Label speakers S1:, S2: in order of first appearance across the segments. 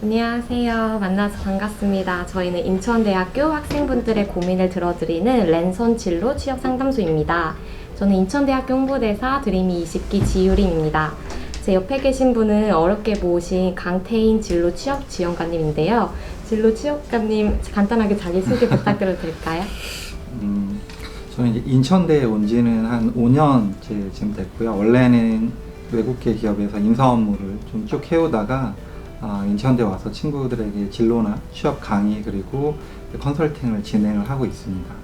S1: 안녕하세요. 만나서 반갑습니다. 저희는 인천대학교 학생분들의 고민을 들어드리는 랜선 진로 취업 상담소입니다. 저는 인천대학교 홍보대사 드림이 20기 지유림입니다. 제 옆에 계신 분은 어렵게 모신 강태인 진로 취업 지원관님인데요. 진로 취업관님 간단하게 자기소개 부탁드려도 될까요?
S2: 저는 이제 인천대에 온 지는 한 5년째 지금 됐고요. 원래는 외국계 기업에서 인사 업무를 좀 쭉 해오다가 인천대 와서 친구들에게 진로나 취업 강의 그리고 컨설팅을 진행을 하고 있습니다.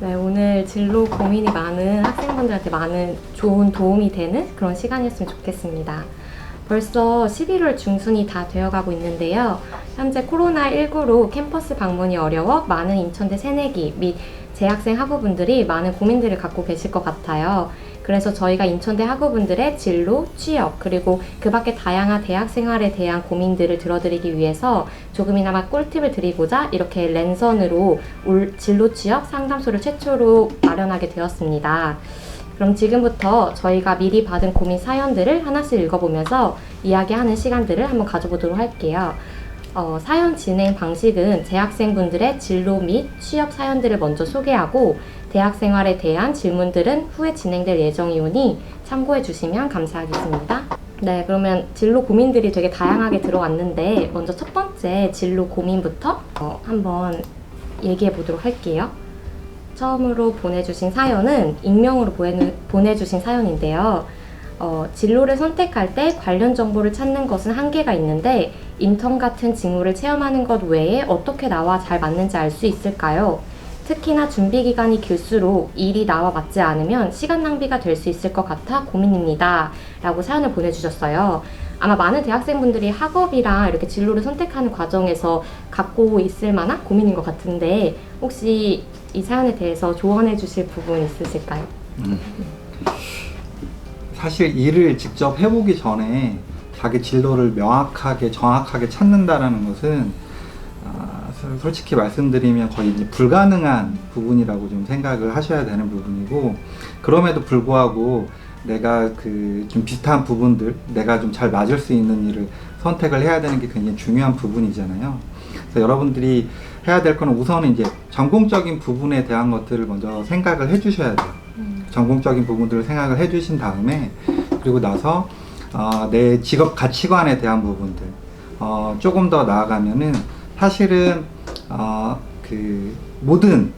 S1: 네, 오늘 진로 고민이 많은 학생분들한테 많은 좋은 도움이 되는 그런 시간이었으면 좋겠습니다. 벌써 11월 중순이 다 되어가고 있는데요. 현재 코로나19로 캠퍼스 방문이 어려워 많은 인천대 새내기 및 재학생 학우분들이 많은 고민들을 갖고 계실 것 같아요. 그래서 저희가 인천대 학우분들의 진로, 취업, 그리고 그 밖에 다양한 대학 생활에 대한 고민들을 들어드리기 위해서 조금이나마 꿀팁을 드리고자 이렇게 랜선으로 진로 취업 상담소를 최초로 마련하게 되었습니다. 그럼 지금부터 저희가 미리 받은 고민 사연들을 하나씩 읽어보면서 이야기하는 시간들을 한번 가져보도록 할게요. 사연 진행 방식은 재학생분들의 진로 및 취업 사연들을 먼저 소개하고 대학 생활에 대한 질문들은 후에 진행될 예정이오니 참고해 주시면 감사하겠습니다. 네, 그러면 진로 고민들이 되게 다양하게 들어왔는데 먼저 첫 번째 진로 고민부터 한번 얘기해 보도록 할게요. 처음으로 보내주신 사연은 익명으로 보내주신 사연인데요. 진로를 선택할 때 관련 정보를 찾는 것은 한계가 있는데 인턴 같은 직무를 체험하는 것 외에 어떻게 나와 잘 맞는지 알 수 있을까요? 특히나 준비 기간이 길수록 일이 나와 맞지 않으면 시간 낭비가 될 수 있을 것 같아 고민입니다. 라고 사연을 보내주셨어요. 아마 많은 대학생분들이 학업이랑 이렇게 진로를 선택하는 과정에서 갖고 있을 만한 고민인 것 같은데 혹시 이 사연에 대해서 조언해 주실 부분 있으실까요?
S2: 사실 일을 직접 해보기 전에 자기 진로를 명확하게 정확하게 찾는다라는 것은 솔직히 말씀드리면 거의 이제 불가능한 부분이라고 좀 생각을 하셔야 되는 부분이고, 그럼에도 불구하고 내가 좀 비슷한 부분들, 내가 좀 잘 맞을 수 있는 일을 선택을 해야 되는 게 굉장히 중요한 부분이잖아요. 그래서 여러분들이 해야 될 거는 우선은 이제 전공적인 부분에 대한 것들을 먼저 생각을 해 주셔야 돼요. 전공적인 부분들을 생각을 해 주신 다음에 그리고 나서 내 직업 가치관에 대한 부분들 조금 더 나아가면은 사실은 모든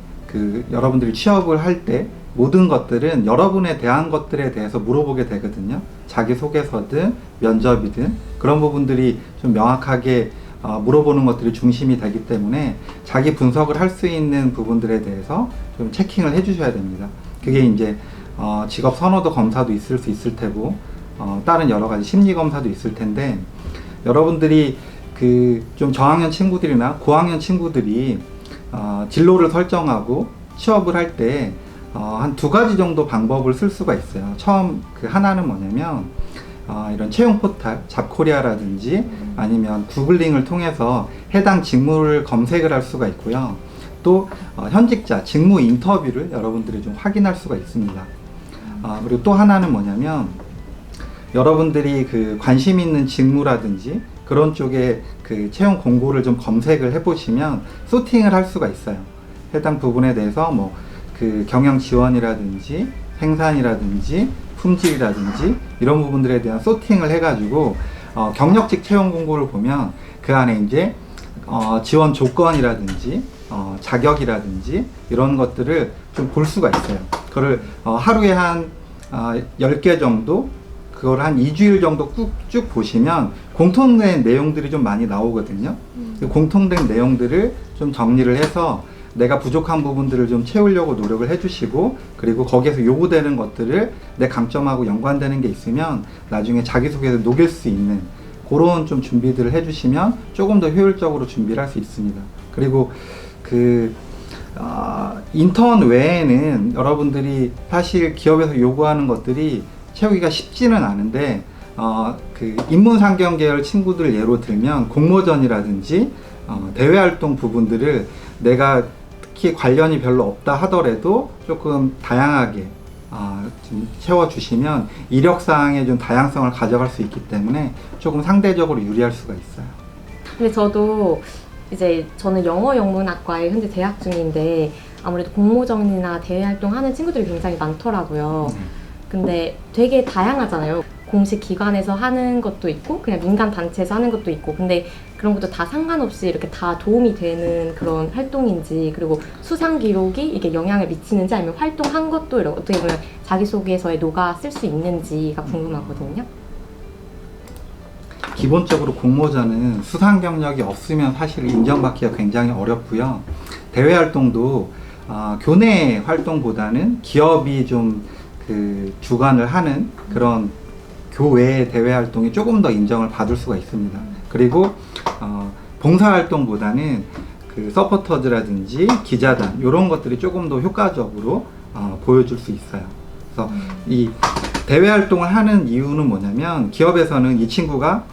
S2: 여러분들이 취업을 할 때 모든 것들은 여러분에 대한 것들에 대해서 물어보게 되거든요. 자기소개서든 면접이든 그런 부분들이 좀 명확하게 물어보는 것들이 중심이 되기 때문에 자기 분석을 할 수 있는 부분들에 대해서 좀 체킹을 해 주셔야 됩니다. 그게 이제 직업 선호도 검사도 있을 수 있을 테고 다른 여러 가지 심리 검사도 있을 텐데, 여러분들이 좀 저학년 친구들이나 고학년 친구들이 진로를 설정하고 취업을 할 때 한 2가지 정도 방법을 쓸 수가 있어요. 처음 하나는 뭐냐면 이런 채용 포탈, 잡코리아라든지 아니면 구글링을 통해서 해당 직무를 검색을 할 수가 있고요. 또 현직자 직무 인터뷰를 여러분들이 좀 확인할 수가 있습니다. 그리고 또 하나는 뭐냐면 여러분들이 관심 있는 직무라든지 그런 쪽에 채용 공고를 좀 검색을 해보시면 소팅을 할 수가 있어요. 해당 부분에 대해서 경영 지원이라든지 생산이라든지 품질이라든지 이런 부분들에 대한 소팅을 해가지고 경력직 채용 공고를 보면 그 안에 이제 지원 조건이라든지 자격이라든지 이런 것들을 좀 볼 수가 있어요. 그거를 하루에 한 10개 정도, 그걸 한 2주일 정도 쭉 보시면 공통된 내용들이 좀 많이 나오거든요. 공통된 내용들을 좀 정리를 해서 내가 부족한 부분들을 좀 채우려고 노력을 해주시고, 그리고 거기에서 요구되는 것들을 내 강점하고 연관되는 게 있으면 나중에 자기소개에서 녹일 수 있는 그런 좀 준비들을 해주시면 조금 더 효율적으로 준비를 할 수 있습니다. 그리고 인턴 외에는 여러분들이 사실 기업에서 요구하는 것들이 채우기가 쉽지는 않은데 인문상경 계열 친구들 예로 들면 공모전이라든지 대외활동 부분들을 내가 특히 관련이 별로 없다 하더라도 조금 다양하게 좀 채워주시면 이력사항에 좀 다양성을 가져갈 수 있기 때문에 조금 상대적으로 유리할 수가 있어요.
S1: 근데 저도 이제 저는 영어 영문학과에 현재 재학 중인데 아무래도 공모전이나 대외 활동하는 친구들이 굉장히 많더라고요. 근데 되게 다양하잖아요. 공식 기관에서 하는 것도 있고 그냥 민간 단체에서 하는 것도 있고 근데 그런 것도 다 상관없이 이렇게 다 도움이 되는 그런 활동인지 그리고 수상 기록이 이게 영향을 미치는지 아니면 활동한 것도 이렇게 어떻게 보면 자기소개서에 녹아 쓸 수 있는지가 궁금하거든요.
S2: 기본적으로 공모전은 수상 경력이 없으면 사실 인정받기가 굉장히 어렵고요. 대외 활동도 교내 활동보다는 기업이 좀 주관을 하는 그런 교외 대외 활동이 조금 더 인정을 받을 수가 있습니다. 그리고 봉사 활동보다는 그 서포터즈라든지 기자단 이런 것들이 조금 더 효과적으로 보여줄 수 있어요. 그래서 이 대외 활동을 하는 이유는 뭐냐면 기업에서는 이 친구가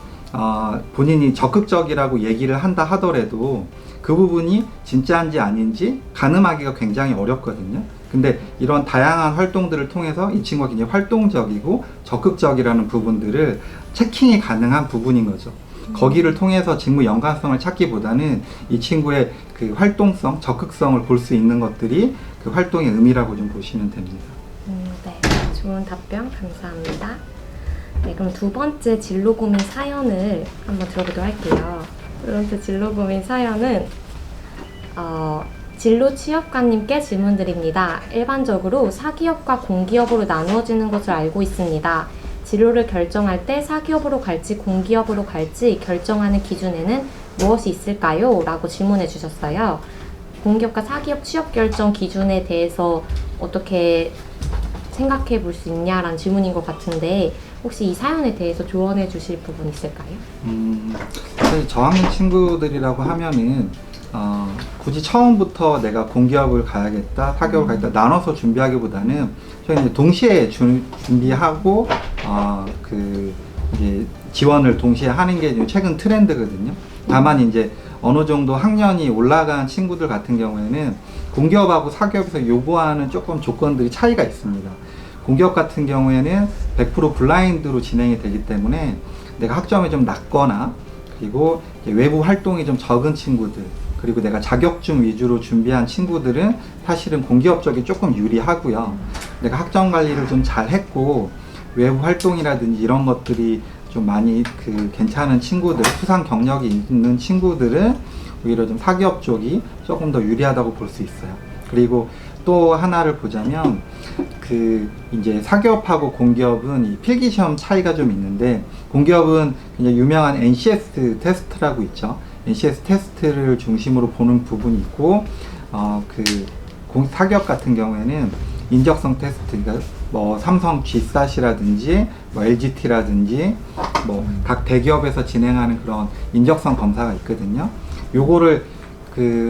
S2: 본인이 적극적이라고 얘기를 한다 하더라도 그 부분이 진짜인지 아닌지 가늠하기가 굉장히 어렵거든요. 근데 이런 다양한 활동들을 통해서 이 친구가 굉장히 활동적이고 적극적이라는 부분들을 체킹이 가능한 부분인 거죠. 거기를 통해서 직무 연관성을 찾기보다는 이 친구의 그 활동성, 적극성을 볼 수 있는 것들이 그 활동의 의미라고 좀 보시면 됩니다.
S1: 네, 좋은 답변 감사합니다. 네, 그럼 두 번째 진로 고민 사연을 한번 들어보도록 할게요. 두 번째 진로 고민 사연은 진로 취업관님께 질문드립니다. 일반적으로 사기업과 공기업으로 나누어지는 것을 알고 있습니다. 진로를 결정할 때 사기업으로 갈지 공기업으로 갈지 결정하는 기준에는 무엇이 있을까요? 라고 질문해 주셨어요. 공기업과 사기업 취업 결정 기준에 대해서 어떻게 생각해 볼 수 있냐라는 질문인 것 같은데 혹시 이 사연에 대해서 조언해 주실 부분 있을까요?
S2: 사실 저학년 친구들이라고 하면은 굳이 처음부터 내가 공기업을 가야겠다, 사기업을 가야겠다 나눠서 준비하기보다는 저희는 동시에 준비하고 이제 지원을 동시에 하는 게 최근 트렌드거든요. 다만 이제 어느 정도 학년이 올라간 친구들 같은 경우에는 공기업하고 사기업에서 요구하는 조금 조건들이 차이가 있습니다. 공기업 같은 경우에는 100% 블라인드로 진행이 되기 때문에 내가 학점이 좀 낮거나 그리고 외부 활동이 좀 적은 친구들 그리고 내가 자격증 위주로 준비한 친구들은 사실은 공기업 쪽이 조금 유리하고요. 내가 학점 관리를 좀 잘 했고 외부 활동이라든지 이런 것들이 좀 많이 괜찮은 친구들, 수상 경력이 있는 친구들은 오히려 좀 사기업 쪽이 조금 더 유리하다고 볼 수 있어요. 그리고 또 하나를 보자면 이제 사기업하고 공기업은 이 필기시험 차이가 좀 있는데 공기업은 굉장히 유명한 NCS 테스트라고 있죠. NCS 테스트를 중심으로 보는 부분이 있고 사기업 같은 경우에는 인적성 테스트, 그러니까 뭐 삼성 G샷이라든지 뭐 LGT라든지 뭐 각 대기업에서 진행하는 그런 인적성 검사가 있거든요. 요거를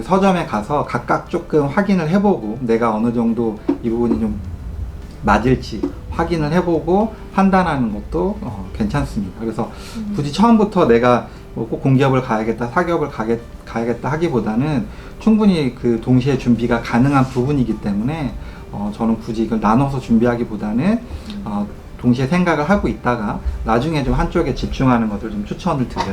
S2: 서점에 가서 각각 조금 확인을 해보고 내가 어느 정도 이 부분이 좀 맞을지 확인을 해보고 판단하는 것도 괜찮습니다. 그래서 굳이 처음부터 내가 꼭 공기업을 가야겠다, 사기업을 가야겠다 하기보다는 충분히 동시에 준비가 가능한 부분이기 때문에 저는 굳이 이걸 나눠서 준비하기보다는 동시에 생각을 하고 있다가 나중에 좀 한쪽에 집중하는 것을 좀 추천을 드려요.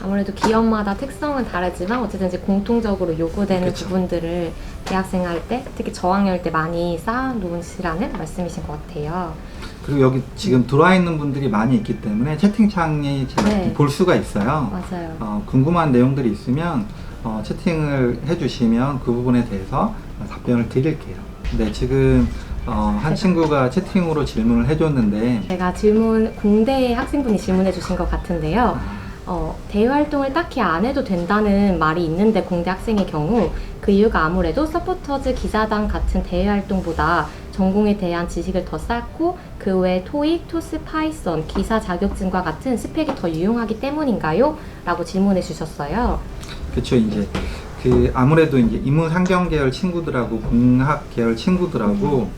S1: 아무래도 기업마다 특성은 다르지만 어쨌든 이제 공통적으로 요구되는
S2: 그쵸.
S1: 부분들을 대학생활 때 특히 저학년일 때 많이 쌓아놓으시라는 말씀이신 것 같아요.
S2: 그리고 여기 지금 들어와 있는 분들이 많이 있기 때문에 채팅창이 제가
S1: 네.
S2: 볼 수가 있어요.
S1: 맞아요.
S2: 궁금한 내용들이 있으면 채팅을 해주시면 그 부분에 대해서 답변을 드릴게요. 네, 지금 한 친구가 채팅으로 질문을 해줬는데
S1: 제가 공대 학생분이 질문해 주신 것 같은데요. 대외 활동을 딱히 안 해도 된다는 말이 있는데 공대 학생의 경우 그 이유가 아무래도 서포터즈 기자단 같은 대외 활동보다 전공에 대한 지식을 더 쌓고 그 외 토익, 토스, 파이썬, 기사 자격증과 같은 스펙이 더 유용하기 때문인가요? 라고 질문해 주셨어요.
S2: 그렇죠. 이제 아무래도 이제 인문상경 계열 친구들하고 공학 계열 친구들하고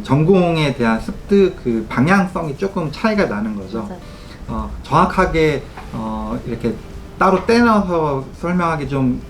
S2: 전공에 대한 습득 방향성이 조금 차이가 나는 거죠.
S1: 맞아요.
S2: 정확하게 이렇게 따로 떼어서 설명하기 좀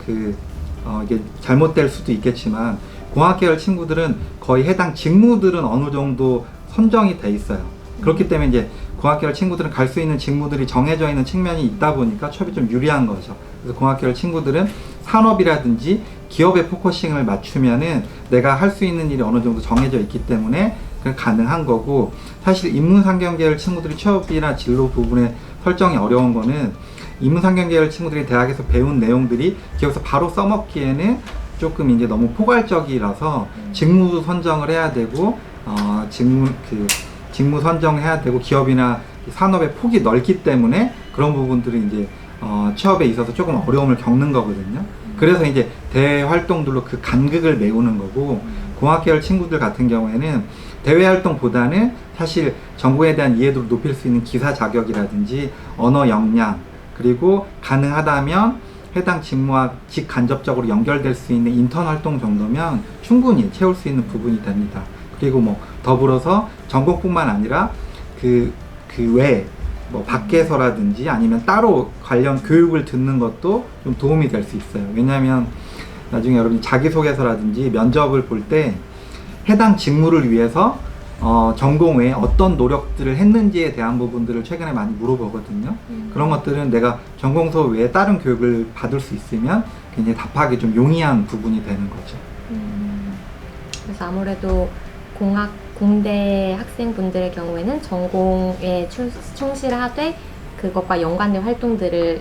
S2: 이게 잘못될 수도 있겠지만 공학계열 친구들은 거의 해당 직무들은 어느 정도 선정이 돼 있어요. 그렇기 때문에 이제 공학계열 친구들은 갈 수 있는 직무들이 정해져 있는 측면이 있다 보니까 취업이 좀 유리한 거죠. 그래서 공학계열 친구들은 산업이라든지 기업에 포커싱을 맞추면은 내가 할 수 있는 일이 어느 정도 정해져 있기 때문에 가능한 거고, 사실 인문상경계열 친구들이 취업이나 진로 부분에 설정이 어려운 거는 인문상경계열 친구들이 대학에서 배운 내용들이 기업에서 바로 써먹기에는 조금 이제 너무 포괄적이라서 직무 선정을 해야 되고, 직무 선정해야 되고, 기업이나 산업의 폭이 넓기 때문에 그런 부분들이 이제 취업에 있어서 조금 어려움을 겪는 거거든요. 그래서 이제 대외 활동들로 그 간극을 메우는 거고, 공학계열 친구들 같은 경우에는 대외 활동보다는 사실 전공에 대한 이해도를 높일 수 있는 기사 자격이라든지 언어 역량, 그리고 가능하다면 해당 직무와 직간접적으로 연결될 수 있는 인턴 활동 정도면 충분히 채울 수 있는 부분이 됩니다. 그리고 뭐 더불어서 전공뿐만 아니라 그 외에 뭐 밖에서라든지 아니면 따로 관련 교육을 듣는 것도 좀 도움이 될 수 있어요. 왜냐하면 나중에 여러분이 자기소개서라든지 면접을 볼 때 해당 직무를 위해서 전공 외에 어떤 노력들을 했는지에 대한 부분들을 최근에 많이 물어보거든요. 그런 것들은 내가 전공서 외에 다른 교육을 받을 수 있으면 굉장히 답하기 좀 용이한 부분이 되는 거죠.
S1: 그래서 아무래도 공대 학생분들의 경우에는 전공에 충실하되 그것과 연관된 활동들을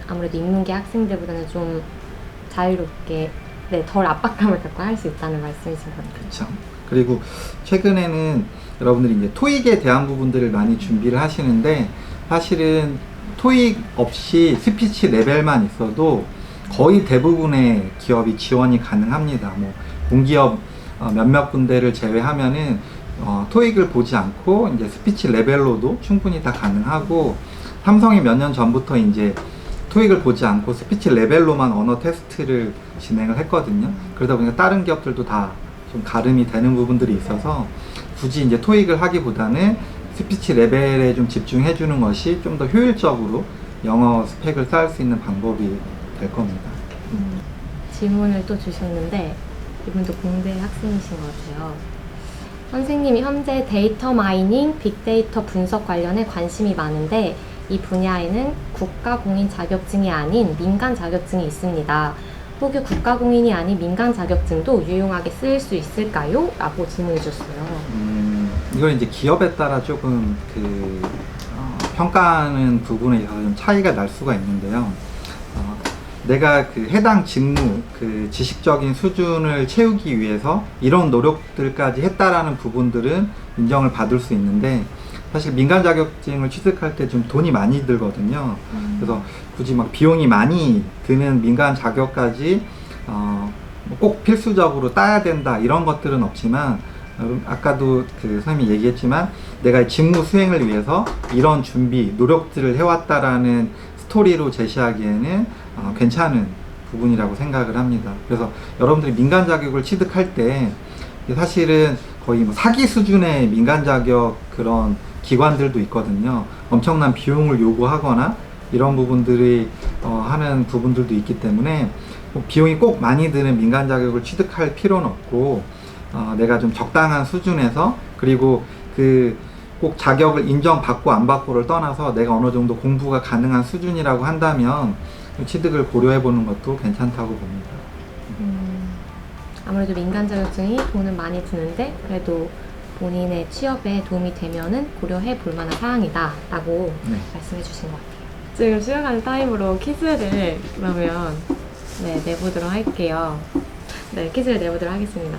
S1: 아무래도 인문계 학생들보다는 좀 자유롭게, 덜 압박감을 갖고 할 수 있다는 말씀이신 것 같아요.
S2: 그렇죠. 그리고 최근에는 여러분들이 이제 토익에 대한 부분들을 많이 준비를 하시는데, 사실은 토익 없이 스피치 레벨만 있어도 거의 대부분의 기업이 지원이 가능합니다. 뭐 공기업 몇몇 군데를 제외하면은 토익을 보지 않고 이제 스피치 레벨로도 충분히 다 가능하고, 삼성이 몇 년 전부터 이제 토익을 보지 않고 스피치 레벨로만 언어 테스트를 진행을 했거든요. 그러다 보니까 다른 기업들도 다 좀 가름이 되는 부분들이 있어서 굳이 이제 토익을 하기보다는 스피치 레벨에 좀 집중해 주는 것이 좀 더 효율적으로 영어 스펙을 쌓을 수 있는 방법이 될 겁니다.
S1: 질문을 또 주셨는데 이분도 공대 학생이신 것 같아요. 선생님이 현재 데이터 마이닝, 빅데이터 분석 관련해 관심이 많은데 이 분야에는 국가공인 자격증이 아닌 민간 자격증이 있습니다. 혹여 국가공인이 아닌 민간 자격증도 유용하게 쓰일 수 있을까요? 라고 질문해 주셨어요.
S2: 이건 이제 기업에 따라 조금 평가하는 부분에 있어서 좀 차이가 날 수가 있는데요. 내가 그 해당 직무, 그 지식적인 수준을 채우기 위해서 이런 노력들까지 했다라는 부분들은 인정을 받을 수 있는데, 사실 민간 자격증을 취득할 때 좀 돈이 많이 들거든요. 그래서 굳이 막 비용이 많이 드는 민간 자격까지 꼭 필수적으로 따야 된다 이런 것들은 없지만, 아까도 그 선생님이 얘기했지만 내가 직무 수행을 위해서 이런 준비, 노력들을 해왔다라는 스토리로 제시하기에는 괜찮은 부분이라고 생각을 합니다. 그래서 여러분들이 민간 자격을 취득할 때 사실은 거의 뭐 사기 수준의 민간 자격 그런 기관들도 있거든요. 엄청난 비용을 요구하거나 이런 부분들이 하는 부분들도 있기 때문에 비용이 꼭 많이 드는 민간 자격을 취득할 필요는 없고, 내가 좀 적당한 수준에서, 그리고 그 꼭 자격을 인정받고 안 받고를 떠나서 내가 어느 정도 공부가 가능한 수준이라고 한다면 취득을 고려해 보는 것도 괜찮다고 봅니다.
S1: 아무래도 민간 자격증이 돈은 많이 드는데 그래도 본인의 취업에 도움이 되면은 고려해 볼 만한 사항이다 라고 말씀해 주신 것 같아요. 지금 쉬어가는 타임으로 퀴즈를 그러면 내보도록 할게요. 퀴즈를 내보도록 하겠습니다.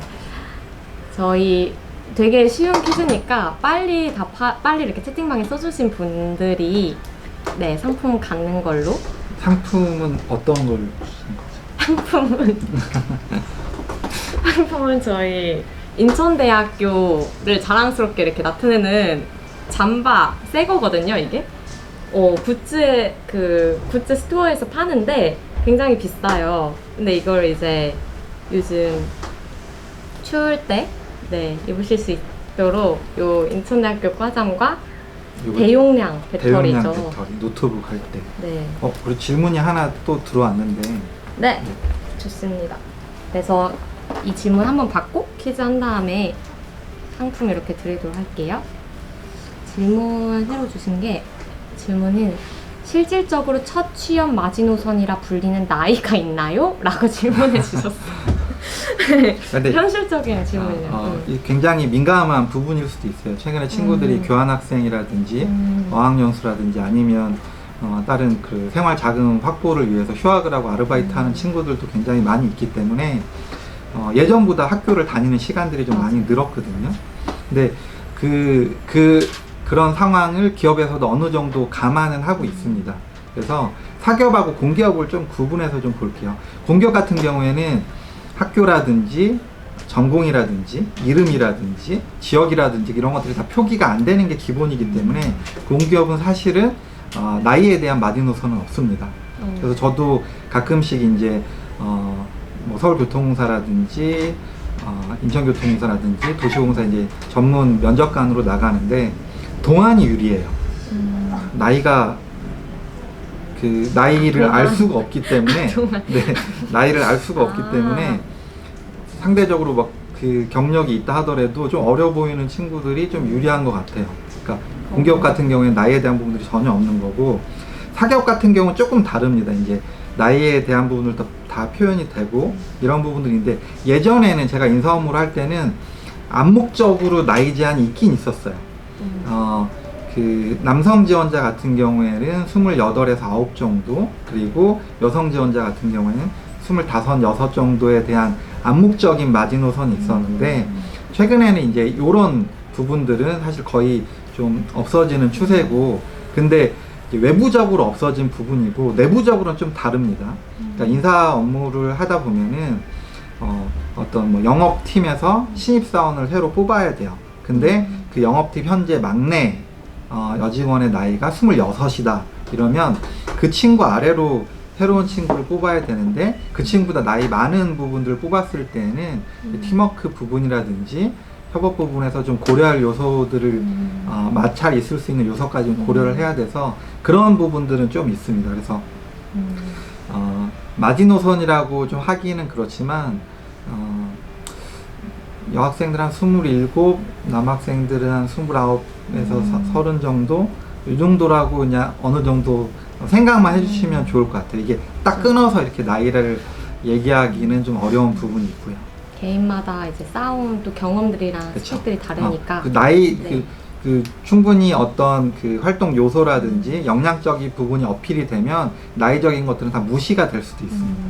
S1: 저희 되게 쉬운 퀴즈니까 빨리 이렇게 채팅방에 써주신 분들이 상품 갖는 걸로.
S2: 상품은 어떤 걸 주신 거죠?
S1: 상품은 저희 인천대학교를 자랑스럽게 이렇게 나타내는 잠바 새 거거든요, 이게. 굿즈 스토어에서 파는데 굉장히 비싸요. 근데 이걸 이제 요즘 추울 때 입으실 수 있도록 요 인천대학교 과잠과 대용량 배터리죠.
S2: 대용량 배터리, 노트북 할 때.
S1: 네.
S2: 그리고 질문이 하나 또 들어왔는데.
S1: 네, 좋습니다. 그래서 이 질문 한번 받고 퀴즈 한 다음에 상품 이렇게 드리도록 할게요. 질문 새로 주신 게 질문은 실질적으로 첫 취업 마지노선이라 불리는 나이가 있나요? 라고 질문해 주셨어요.
S2: 근데
S1: 현실적인 질문이에요.
S2: 이 굉장히 민감한 부분일 수도 있어요. 최근에 친구들이 교환학생이라든지 어학연수라든지 아니면 다른 그 생활 자금 확보를 위해서 휴학을 하고 아르바이트하는 친구들도 굉장히 많이 있기 때문에 예전보다 학교를 다니는 시간들이 좀 많이 늘었거든요. 근데 그런 상황을 기업에서도 어느 정도 감안은 하고 있습니다. 그래서 사기업하고 공기업을 좀 구분해서 좀 볼게요. 공기업 같은 경우에는 학교라든지 전공이라든지 이름이라든지 지역이라든지 이런 것들이 다 표기가 안 되는 게 기본이기 때문에 공기업은 사실은 나이에 대한 마지노선은 없습니다. 그래서 저도 가끔씩 이제 뭐 서울교통공사라든지 인천교통공사라든지 도시공사 이제 전문 면접관으로 나가는데 동안이 유리해요. 나이가 그 나이를 알 수가 없기 때문에 네, 나이를 알 수가 없기 때문에 상대적으로 막 그 경력이 있다 하더라도 좀 어려 보이는 친구들이 좀 유리한 것 같아요. 그러니까 공기업 같은 경우에는 나이에 대한 부분들이 전혀 없는 거고 사기업 같은 경우는 조금 다릅니다. 이제 나이에 대한 부분을 다 표현이 되고 이런 부분들인데 예전에는 제가 인사 업무를 할 때는 암묵적으로 나이 제한이 있긴 있었어요. 그 남성 지원자 같은 경우에는 28에서 9 정도, 그리고 여성 지원자 같은 경우에는 25, 6 정도에 대한 암묵적인 마지노선이 있었는데 최근에는 이제 이런 부분들은 사실 거의 좀 없어지는 추세고, 근데 이제 외부적으로 없어진 부분이고 내부적으로는 좀 다릅니다. 그러니까 인사 업무를 하다 보면은 어떤 뭐 영업팀에서 신입사원을 새로 뽑아야 돼요. 근데 그 영업팀 현재 막내 여직원의 나이가 26이다 이러면 그 친구 아래로 새로운 친구를 뽑아야 되는데 그 친구보다 나이 많은 부분들을 뽑았을 때는 팀워크 부분이라든지 협업 부분에서 좀 고려할 요소들을 마찰 있을 수 있는 요소까지 좀 고려를 해야 돼서 그런 부분들은 좀 있습니다. 그래서 마지노선이라고 좀 하기는 그렇지만 여학생들 한 27, 남학생들은 한 29에서 30 정도 이 정도라고 그냥 어느 정도 생각만 해주시면 좋을 것 같아요. 이게 딱 끊어서 이렇게 나이를 얘기하기는 좀 어려운 부분이 있고요.
S1: 개인마다 이제 쌓아온 또 경험들이랑 스펙들이 다르니까
S2: 그 나이
S1: 네.
S2: 그 충분히 어떤 그 활동 요소라든지 역량적인 부분이 어필이 되면 나이적인 것들은 다 무시가 될 수도 있습니다.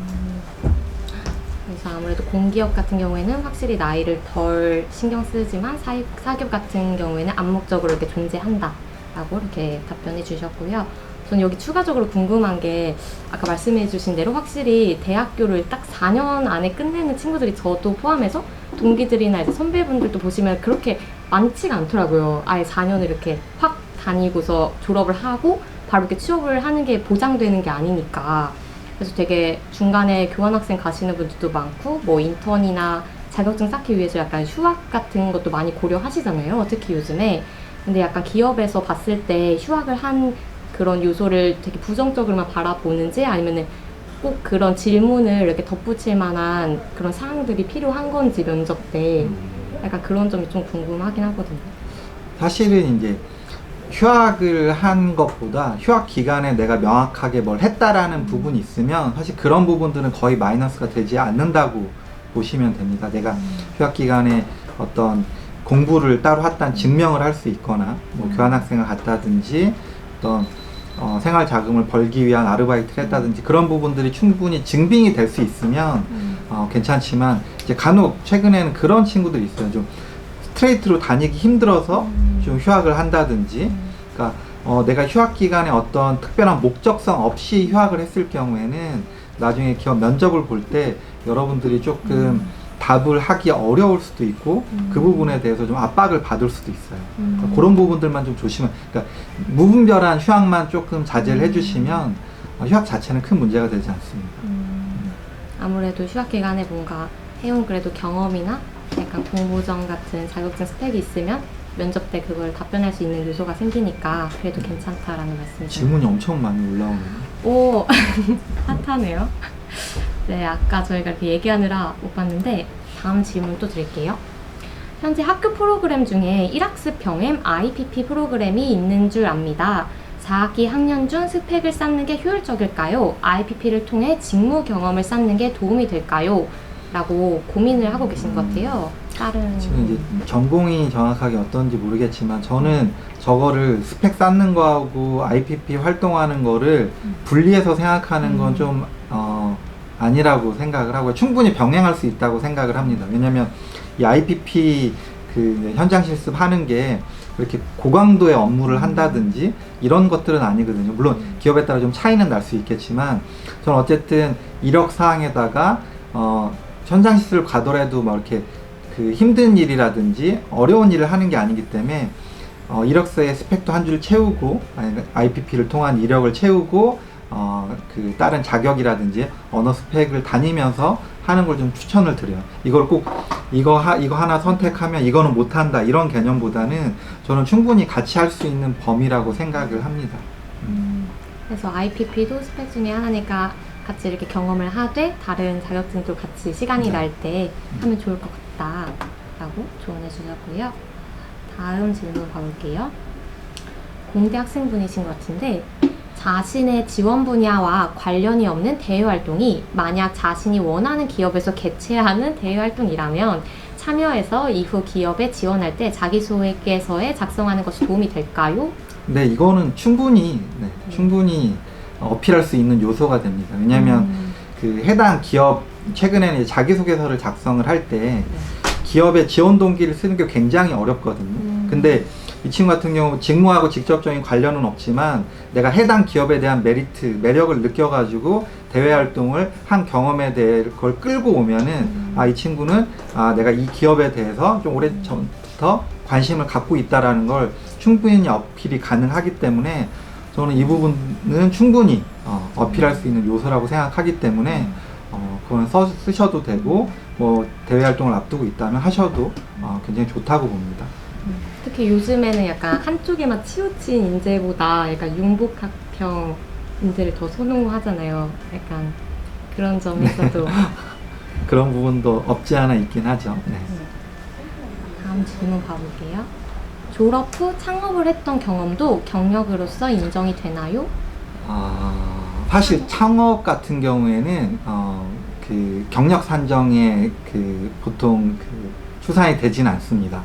S1: 그래서 아무래도 공기업 같은 경우에는 확실히 나이를 덜 신경 쓰지만 사기업 같은 경우에는 암묵적으로 이렇게 존재한다라고 이렇게 답변해 주셨고요. 저는 여기 추가적으로 궁금한 게 아까 말씀해 주신 대로 확실히 대학교를 딱 4년 안에 끝내는 친구들이 저도 포함해서 동기들이나 이제 선배분들도 보시면 그렇게 많지가 않더라고요. 아예 4년을 이렇게 확 다니고서 졸업을 하고 바로 이렇게 취업을 하는 게 보장되는 게 아니니까. 그래서 되게 중간에 교환학생 가시는 분들도 많고 뭐 인턴이나 자격증 쌓기 위해서 약간 휴학 같은 것도 많이 고려하시잖아요. 특히 요즘에. 근데 약간 기업에서 봤을 때 휴학을 한 그런 요소를 되게 부정적으로만 바라보는지 아니면은 꼭 그런 질문을 이렇게 덧붙일 만한 그런 사항들이 필요한 건지 면접 때 약간 그런 점이 좀 궁금하긴 하거든요.
S2: 사실은 이제 휴학을 한 것보다 휴학 기간에 내가 명확하게 뭘 했다라는 부분이 있으면 사실 그런 부분들은 거의 마이너스가 되지 않는다고 보시면 됩니다. 내가 휴학 기간에 어떤 공부를 따로 했다는 증명을 할 수 있거나 뭐 교환학생을 갔다든지 어떤 생활 자금을 벌기 위한 아르바이트를 했다든지 그런 부분들이 충분히 증빙이 될 수 있으면 괜찮지만 이제 간혹 최근에는 그런 친구들이 있어요. 좀 스트레이트로 다니기 힘들어서 좀 휴학을 한다든지 그러니까 내가 휴학 기간에 어떤 특별한 목적성 없이 휴학을 했을 경우에는 나중에 기업 면접을 볼 때 여러분들이 조금 답을 하기 어려울 수도 있고 그 부분에 대해서 좀 압박을 받을 수도 있어요. 그러니까 그런 부분들만 좀 조심을, 그러니까 무분별한 휴학만 조금 자제를 해주시면 휴학 자체는 큰 문제가 되지 않습니다.
S1: 아무래도 휴학 기간에 뭔가 해온 그래도 경험이나 약간 공모전 같은 자격증 스펙이 있으면 면접 때 그걸 답변할 수 있는 요소가 생기니까 그래도 괜찮다라는 말씀이죠.
S2: 질문이 엄청 많이 올라오네요.
S1: 오, 핫하네요. 네, 아까 저희가 이렇게 얘기하느라 못 봤는데 다음 질문 또 드릴게요. 현재 학교 프로그램 중에 1학습 병행 IPP 프로그램이 있는 줄 압니다. 4학기 학년 중 스펙을 쌓는 게 효율적일까요? IPP를 통해 직무 경험을 쌓는 게 도움이 될까요? 라고 고민을 하고 계신 것 같아요. 다른
S2: 지금 이제 전공이 정확하게 어떤지 모르겠지만 저는 저거를 스펙 쌓는 거하고 IPP 활동하는 거를 분리해서 생각하는 건 좀 아니라고 생각을 하고요. 충분히 병행할 수 있다고 생각을 합니다. 왜냐면 이 IPP 그 현장 실습하는 게 그렇게 고강도의 업무를 한다든지 이런 것들은 아니거든요. 물론 기업에 따라 좀 차이는 날 수 있겠지만 저는 어쨌든 이력 사항에다가 현장 실습을 가더라도 막 이렇게 그 힘든 일이라든지 어려운 일을 하는 게 아니기 때문에 이력서에 스펙도 한 줄 채우고 IPP를 통한 이력을 채우고 그 다른 자격이라든지 언어 스펙을 다니면서 하는 걸 좀 추천을 드려요. 이걸 꼭 이거 하나 선택하면 이거는 못한다 이런 개념보다는 저는 충분히 같이 할 수 있는 범위라고 생각을 합니다.
S1: 그래서 IPP도 스펙 중에 하나니까 같이 이렇게 경험을 하되 다른 자격증도 같이 시간이 날 때 하면 좋을 것 같다라고 조언해 주셨고요. 다음 질문 가볼게요. 공대 학생분이신 것 같은데 자신의 지원 분야와 관련이 없는 대외 활동이 만약 자신이 원하는 기업에서 개최하는 대외 활동이라면 참여해서 이후 기업에 지원할 때 자기소개서에 작성하는 것이 도움이 될까요?
S2: 네, 이거는 충분히 어필할 수 있는 요소가 됩니다. 왜냐하면 그 해당 기업 최근에는 이제 자기소개서를 작성을 할 때 기업의 지원 동기를 쓰는 게 굉장히 어렵거든요. 근데 이 친구 같은 경우 직무하고 직접적인 관련은 없지만 내가 해당 기업에 대한 매력을 느껴가지고 대외 활동을 한 경험에 대해 그걸 끌고 오면은 이 친구는 내가 이 기업에 대해서 좀 오래 전부터 관심을 갖고 있다라는 걸 충분히 어필이 가능하기 때문에 저는 이 부분은 충분히 어필할 수 있는 요소라고 생각하기 때문에 그건 쓰셔도 되고 뭐 대외 활동을 앞두고 있다면 하셔도 굉장히 좋다고 봅니다.
S1: 특히 요즘에는 약간 한쪽에만 치우친 인재보다 약간 융복합형 인재를 더 선호하잖아요. 약간 그런 점에서도
S2: 그런 부분도 없지 않아 있긴 하죠. 네.
S1: 다음 질문 봐볼게요. 졸업 후 창업을 했던 경험도 경력으로서 인정이 되나요?
S2: 사실 창업 같은 경우에는 그 경력 산정에 그 보통 그 추산이 되지는 않습니다.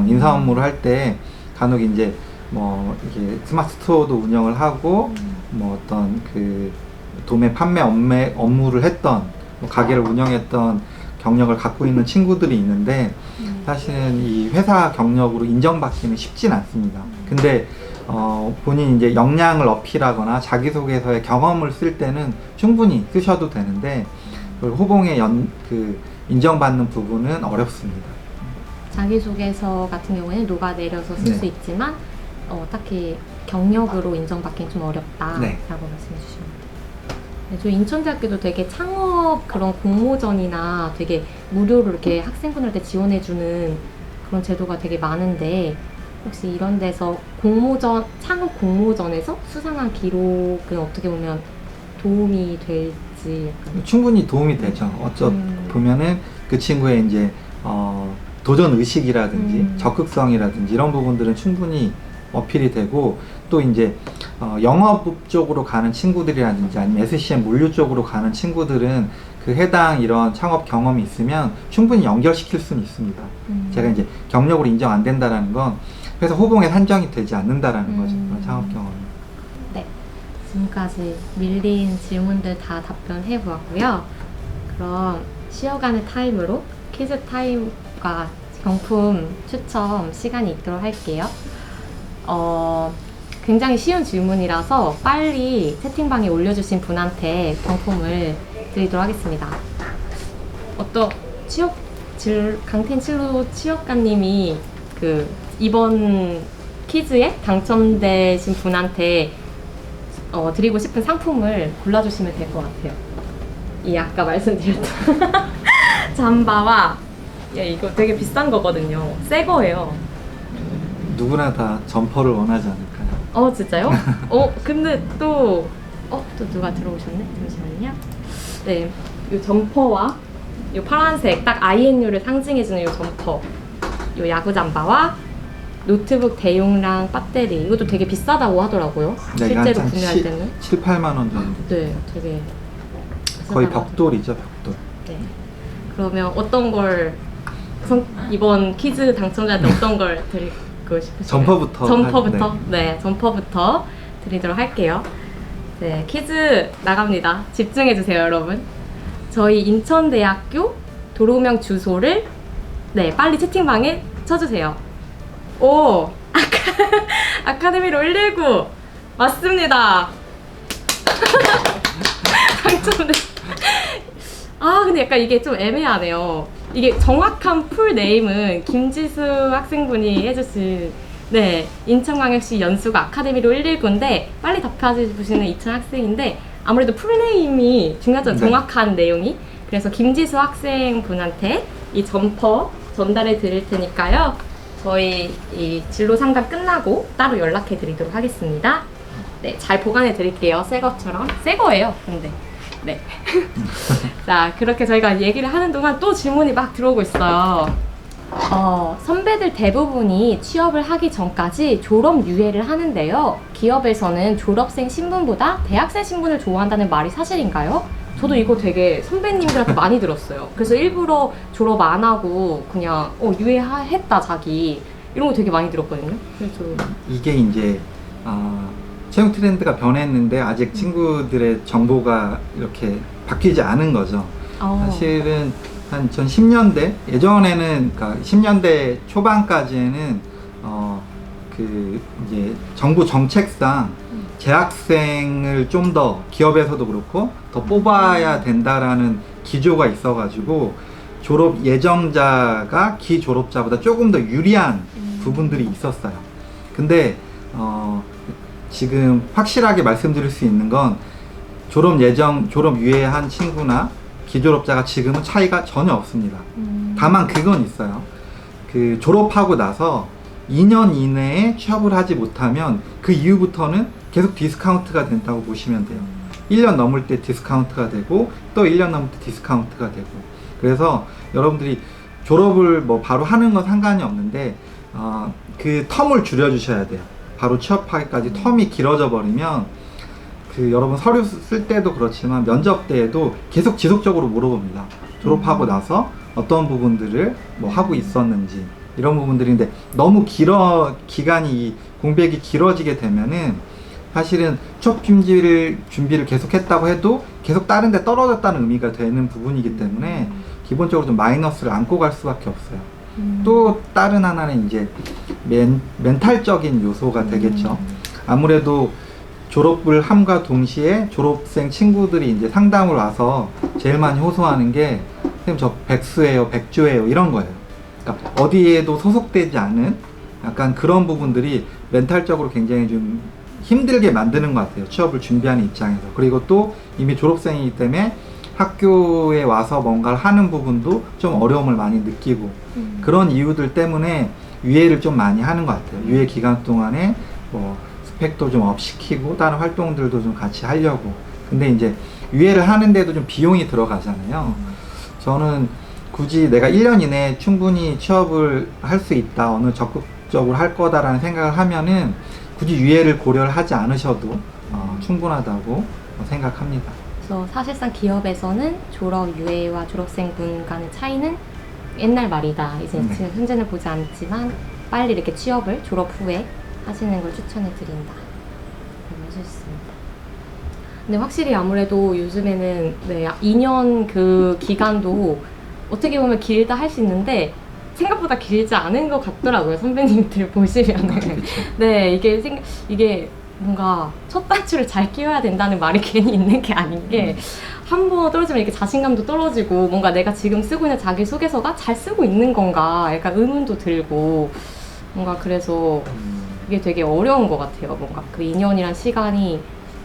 S2: 인사 업무를 할 때 간혹 이제 뭐 이게 스마트 스토어도 운영을 하고 뭐 어떤 그 도매 판매 업무를 했던 뭐 가게를 운영했던 경력을 갖고 있는 친구들이 있는데 사실은 이 회사 경력으로 인정받기는 쉽진 않습니다. 근데 본인 이제 역량을 어필하거나 자기소개서에 경험을 쓸 때는 충분히 쓰셔도 되는데 호봉에 인정받는 부분은 어렵습니다.
S1: 자기소개서 같은 경우에는 녹아내려서 쓸 수 있지만 딱히 경력으로 인정받기는 좀 어렵다라고 말씀해 주십니다. 네, 저희 인천대학교도 되게 창업 그런 공모전이나 되게 무료로 이렇게 학생분들한테 지원해주는 그런 제도가 되게 많은데 혹시 이런 데서 창업 공모전에서 수상한 기록은 어떻게 보면 도움이 될지 약간
S2: 충분히 도움이 되죠. 보면은 그 친구의 이제 도전 의식이라든지 적극성이라든지 이런 부분들은 충분히 어필이 되고 또 이제 영업 쪽으로 가는 친구들이라든지 아니면 SCM 물류 쪽으로 가는 친구들은 그 해당 이런 창업 경험이 있으면 충분히 연결시킬 수는 있습니다. 제가 이제 경력으로 인정 안 된다라는 건 그래서 호봉에 산정이 되지 않는다라는 거죠. 그런 창업 경험이.
S1: 네, 지금까지 밀린 질문들 다 답변해 보았고요. 그럼 쉬어가는 타임으로 퀴즈 타임과 경품 추첨 시간이 있도록 할게요. 굉장히 쉬운 질문이라서 빨리 채팅방에 올려주신 분한테 경품을 드리도록 하겠습니다. 강텐 칠로 취업가님이 이번 퀴즈에 당첨되신 분한테 드리고 싶은 상품을 골라주시면 될 것 같아요. 이 아까 말씀드렸던 잠바와 이거 되게 비싼 거거든요. 새 거예요.
S2: 누구나 다 점퍼를 원하지 않을까요?
S1: 진짜요? 근데 또 누가 들어오셨네? 잠시만요. 네, 이 점퍼와 요 파란색 딱 INU를 상징해주는 요 점퍼, 요 야구 잠바와 노트북 대용량 배터리. 이것도 되게 비싸다고 하더라고요.
S2: 네,
S1: 실제로 구매할 때는.
S2: 7, 8만 원 정도.
S1: 네, 되게
S2: 거의
S1: 비싸다고
S2: 벽돌이죠, 벽돌.
S1: 네. 그러면 어떤 걸 이번 퀴즈 당첨자한테 어떤 걸 드리고 싶으세요?
S2: 점퍼부터.
S1: 점퍼부터? 네, 점퍼부터 드리도록 할게요. 네, 퀴즈 나갑니다. 집중해 주세요, 여러분. 저희 인천대학교 도로명 주소를 빨리 채팅방에 쳐주세요. 오, 아카데미 119 맞습니다. 당첨돼. 근데 약간 이게 좀 애매하네요. 이게 정확한 풀 네임은 김지수 학생분이 해주신 인천광역시 연수구 아카데미로 119인데 빨리 답해주시는 이천 학생인데 아무래도 풀 네임이 중요하죠. 정확한 내용이. 그래서 김지수 학생분한테 이 점퍼 전달해 드릴 테니까요. 저희 이 진로 상담 끝나고 따로 연락해 드리도록 하겠습니다. 네, 잘 보관해 드릴게요. 새 것처럼. 새 거예요, 근데. 네. 자, 그렇게 저희가 얘기를 하는 동안 또 질문이 막 들어오고 있어요. 선배들 대부분이 취업을 하기 전까지 졸업 유예를 하는데요. 기업에서는 졸업생 신분보다 대학생 신분을 좋아한다는 말이 사실인가요? 저도 이거 되게 선배님들한테 많이 들었어요. 그래서 일부러 졸업 안 하고 그냥 유예했다 자기 이런 거 되게 많이 들었거든요. 그래서
S2: 이게 이제 채용 트렌드가 변했는데 아직 친구들의 정보가 이렇게 바뀌지 않은 거죠. 사실은 한 2010년대 예전에는 그러니까 10년대 초반까지에는 이제 정부 정책상 재학생을 좀 더 기업에서도 그렇고 더 뽑아야 된다라는 기조가 있어가지고 졸업 예정자가 기졸업자보다 조금 더 유리한 부분들이 있었어요. 근데 지금 확실하게 말씀드릴 수 있는 건 졸업 유예한 친구나 기졸업자가 지금은 차이가 전혀 없습니다. 다만 그건 있어요. 그 졸업하고 나서 2년 이내에 취업을 하지 못하면 그 이후부터는 계속 디스카운트가 된다고 보시면 돼요. 1년 넘을 때 디스카운트가 되고 또 1년 넘을 때 디스카운트가 되고. 그래서 여러분들이 졸업을 뭐 바로 하는 건 상관이 없는데 그 텀을 줄여주셔야 돼요. 바로 취업하기까지 텀이 길어져 버리면 여러분 서류 쓸 때도 그렇지만 면접 때에도 계속 지속적으로 물어봅니다. 졸업하고 나서 어떤 부분들을 뭐 하고 있었는지 이런 부분들인데 너무 기간이 공백이 길어지게 되면은 사실은 취업 준비를 계속 했다고 해도 계속 다른 데 떨어졌다는 의미가 되는 부분이기 때문에 기본적으로 좀 마이너스를 안고 갈 수밖에 없어요. 또 다른 하나는 이제 멘탈적인 요소가 되겠죠. 아무래도 졸업을 함과 동시에 졸업생 친구들이 이제 상담을 와서 제일 많이 호소하는 게 선생님 저 백수예요, 백조예요 이런 거예요. 그러니까 어디에도 소속되지 않은 약간 그런 부분들이 멘탈적으로 굉장히 좀 힘들게 만드는 것 같아요. 취업을 준비하는 입장에서. 그리고 또 이미 졸업생이기 때문에 학교에 와서 뭔가를 하는 부분도 좀 어려움을 많이 느끼고 그런 이유들 때문에 유예를 좀 많이 하는 것 같아요. 유예 기간 동안에 뭐 스펙도 좀 업시키고 다른 활동들도 좀 같이 하려고. 근데 이제 유예를 하는데도 좀 비용이 들어가잖아요. 저는 굳이 내가 1년 이내에 충분히 취업을 할 수 있다, 어느 적극적으로 할 거다라는 생각을 하면은 굳이 유예를 고려를 하지 않으셔도 충분하다고 생각합니다.
S1: 그래서 사실상 기업에서는 졸업 유예와 졸업생분 간의 차이는 옛날 말이다. 이제 지금 현재는 보지 않지만 빨리 이렇게 취업을 졸업 후에 하시는 걸 추천해 드린다. 해주셨습니다. 근데 확실히 아무래도 요즘에는 2년 그 기간도 어떻게 보면 길다 할 수 있는데 생각보다 길지 않은 것 같더라고요. 선배님들 보시면은. 네, 이게 뭔가 첫 단추를 잘 끼워야 된다는 말이 괜히 있는 게 아닌 게 한 번 떨어지면 이렇게 자신감도 떨어지고 뭔가 내가 지금 쓰고 있는 자기소개서가 잘 쓰고 있는 건가 약간 의문도 들고 뭔가 그래서 그게 되게 어려운 것 같아요. 뭔가 그 2년이란 시간이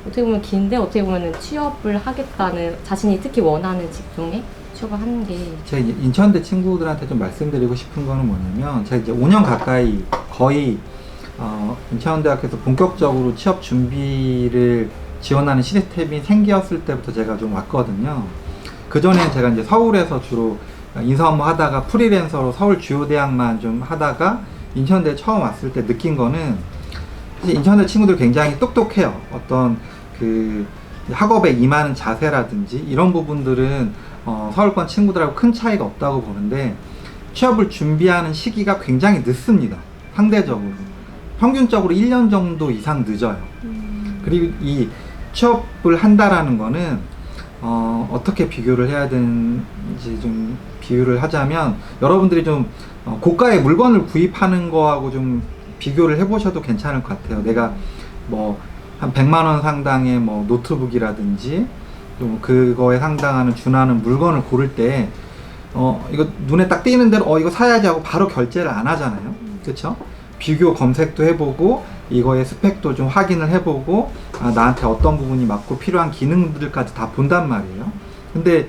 S1: 어떻게 보면 긴데 어떻게 보면 취업을 하겠다는 자신이 특히 원하는 직종에 취업을 하는 게
S2: 제가 이제 인천대 친구들한테 좀 말씀드리고 싶은 거는 뭐냐면 제가 이제 5년 가까이 거의 인천대학교에서 본격적으로 취업 준비를 지원하는 시스템이 생겼을 때부터 제가 좀 왔거든요. 그전엔 제가 이제 서울에서 주로 인사 업무 하다가 프리랜서로 서울 주요 대학만 좀 하다가 인천대 처음 왔을 때 느낀 거는 인천대 친구들 굉장히 똑똑해요. 어떤 그 학업에 임하는 자세라든지 이런 부분들은 서울권 친구들하고 큰 차이가 없다고 보는데 취업을 준비하는 시기가 굉장히 늦습니다. 상대적으로. 평균적으로 1년 정도 이상 늦어요. 그리고 이 취업을 한다라는 거는 어떻게 비교를 해야 되는지 좀 비유를 하자면 여러분들이 좀 고가의 물건을 구입하는 거하고 좀 비교를 해보셔도 괜찮을 것 같아요. 내가 뭐 한 100만 원 상당의 뭐 노트북이라든지 좀 그거에 상당하는 준하는 물건을 고를 때 이거 눈에 딱 띄는 대로 이거 사야지 하고 바로 결제를 안 하잖아요. 그쵸? 비교 검색도 해보고 이거의 스펙도 좀 확인을 해보고 나한테 어떤 부분이 맞고 필요한 기능들까지 다 본단 말이에요. 근데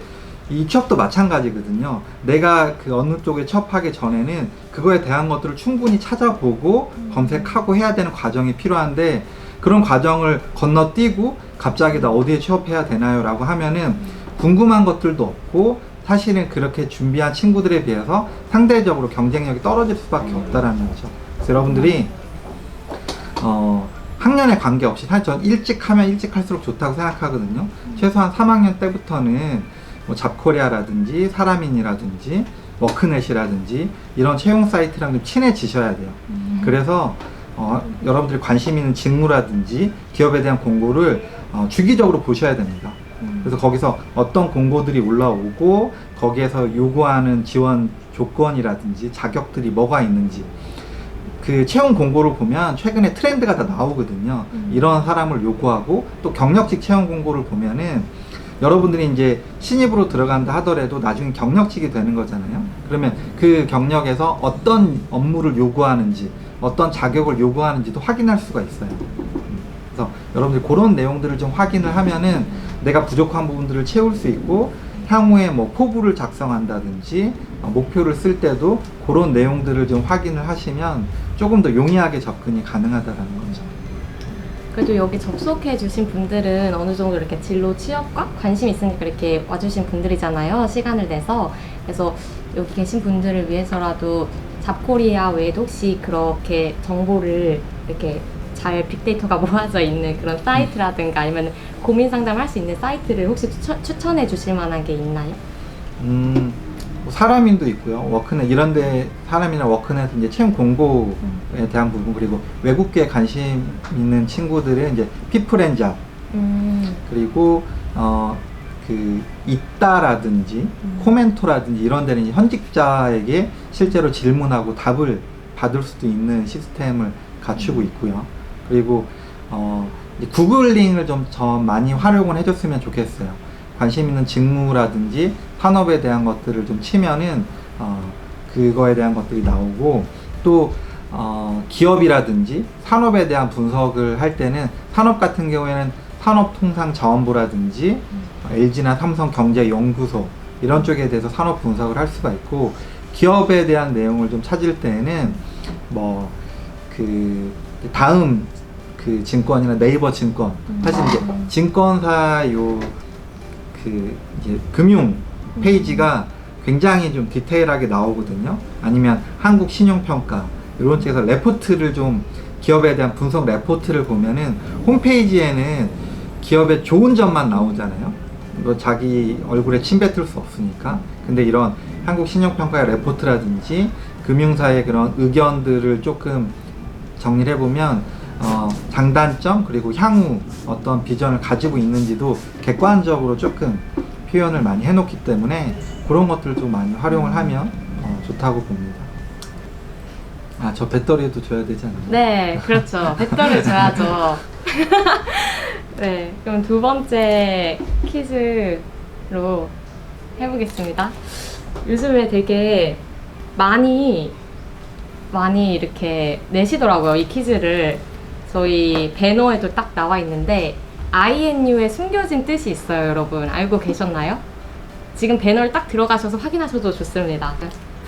S2: 이 취업도 마찬가지거든요. 내가 그 어느 쪽에 취업하기 전에는 그거에 대한 것들을 충분히 찾아보고 검색하고 해야 되는 과정이 필요한데 그런 과정을 건너뛰고 갑자기 나 어디에 취업해야 되나요? 라고 하면은 궁금한 것들도 없고 사실은 그렇게 준비한 친구들에 비해서 상대적으로 경쟁력이 떨어질 수밖에 없다라는 거죠. 그래서 여러분들이 학년에 관계없이 사실 전 일찍 하면 일찍 할수록 좋다고 생각하거든요. 최소한 3학년 때부터는 뭐 잡코리아라든지 사람인이라든지 워크넷이라든지 이런 채용 사이트랑 좀 친해지셔야 돼요. 그래서 여러분들이 관심 있는 직무라든지 기업에 대한 공고를 주기적으로 보셔야 됩니다. 그래서 거기서 어떤 공고들이 올라오고 거기에서 요구하는 지원 조건이라든지 자격들이 뭐가 있는지 그 채용 공고를 보면 최근에 트렌드가 다 나오거든요. 이런 사람을 요구하고 또 경력직 채용 공고를 보면은 여러분들이 이제 신입으로 들어간다 하더라도 나중에 경력직이 되는 거잖아요. 그러면 그 경력에서 어떤 업무를 요구하는지 어떤 자격을 요구하는지도 확인할 수가 있어요. 그래서 여러분들이 그런 내용들을 좀 확인을 하면은 내가 부족한 부분들을 채울 수 있고 향후에 뭐 포부를 작성한다든지 목표를 쓸 때도 그런 내용들을 좀 확인을 하시면 조금 더 용이하게 접근이 가능하다라는 거죠.
S1: 그래도 여기 접속해 주신 분들은 어느 정도 이렇게 진로 취업과 관심 있으니까 이렇게 와주신 분들이잖아요. 시간을 내서. 그래서 여기 계신 분들을 위해서라도 잡코리아 외에도 혹시 그렇게 정보를 이렇게 잘 빅데이터가 모아져 있는 그런 사이트라든가 아니면 고민 상담을 할 수 있는 사이트를 혹시 추천해 주실 만한 게 있나요?
S2: 사람인도 있고요. 워크넷 이런데 사람이나 워크넷 이제 채용 공고에 대한 부분 그리고 외국계에 관심 있는 친구들은 이제 피플앤잡 그리고 그 있다라든지 코멘토라든지 이런 데는 이제 현직자에게 실제로 질문하고 답을 받을 수도 있는 시스템을 갖추고 있고요. 그리고 이제 구글링을 좀 많이 활용을 해줬으면 좋겠어요. 관심 있는 직무라든지 산업에 대한 것들을 좀 치면은 그거에 대한 것들이 나오고 또 기업이라든지 산업에 대한 분석을 할 때는 산업 같은 경우에는 산업통상자원부라든지 LG나 삼성경제연구소 이런 쪽에 대해서 산업 분석을 할 수가 있고 기업에 대한 내용을 좀 찾을 때는 뭐 그 다음 그 증권이나 네이버 증권 사실 이제 증권사 그 이제 금융 페이지가 굉장히 좀 디테일하게 나오거든요. 아니면 한국신용평가 이런 쪽에서 레포트를 좀 기업에 대한 분석 레포트를 보면은 홈페이지에는 기업의 좋은 점만 나오잖아요. 뭐 자기 얼굴에 침 뱉을 수 없으니까. 근데 이런 한국신용평가의 레포트라든지 금융사의 그런 의견들을 조금 정리를 해보면 장단점 그리고 향후 어떤 비전을 가지고 있는지도 객관적으로 조금 표현을 많이 해놓기 때문에 그런 것들을 좀 많이 활용을 하면 좋다고 봅니다. 저 배터리도 줘야 되지 않나요?
S1: 네, 그렇죠. 배터리 줘야죠. 네, 그럼 두 번째 퀴즈로 해보겠습니다. 요즘에 되게 많이 이렇게 내시더라고요, 이 퀴즈를. 저희 배너에도 딱 나와 있는데 INU에 숨겨진 뜻이 있어요. 여러분 알고 계셨나요? 지금 배너를 딱 들어가셔서 확인하셔도 좋습니다.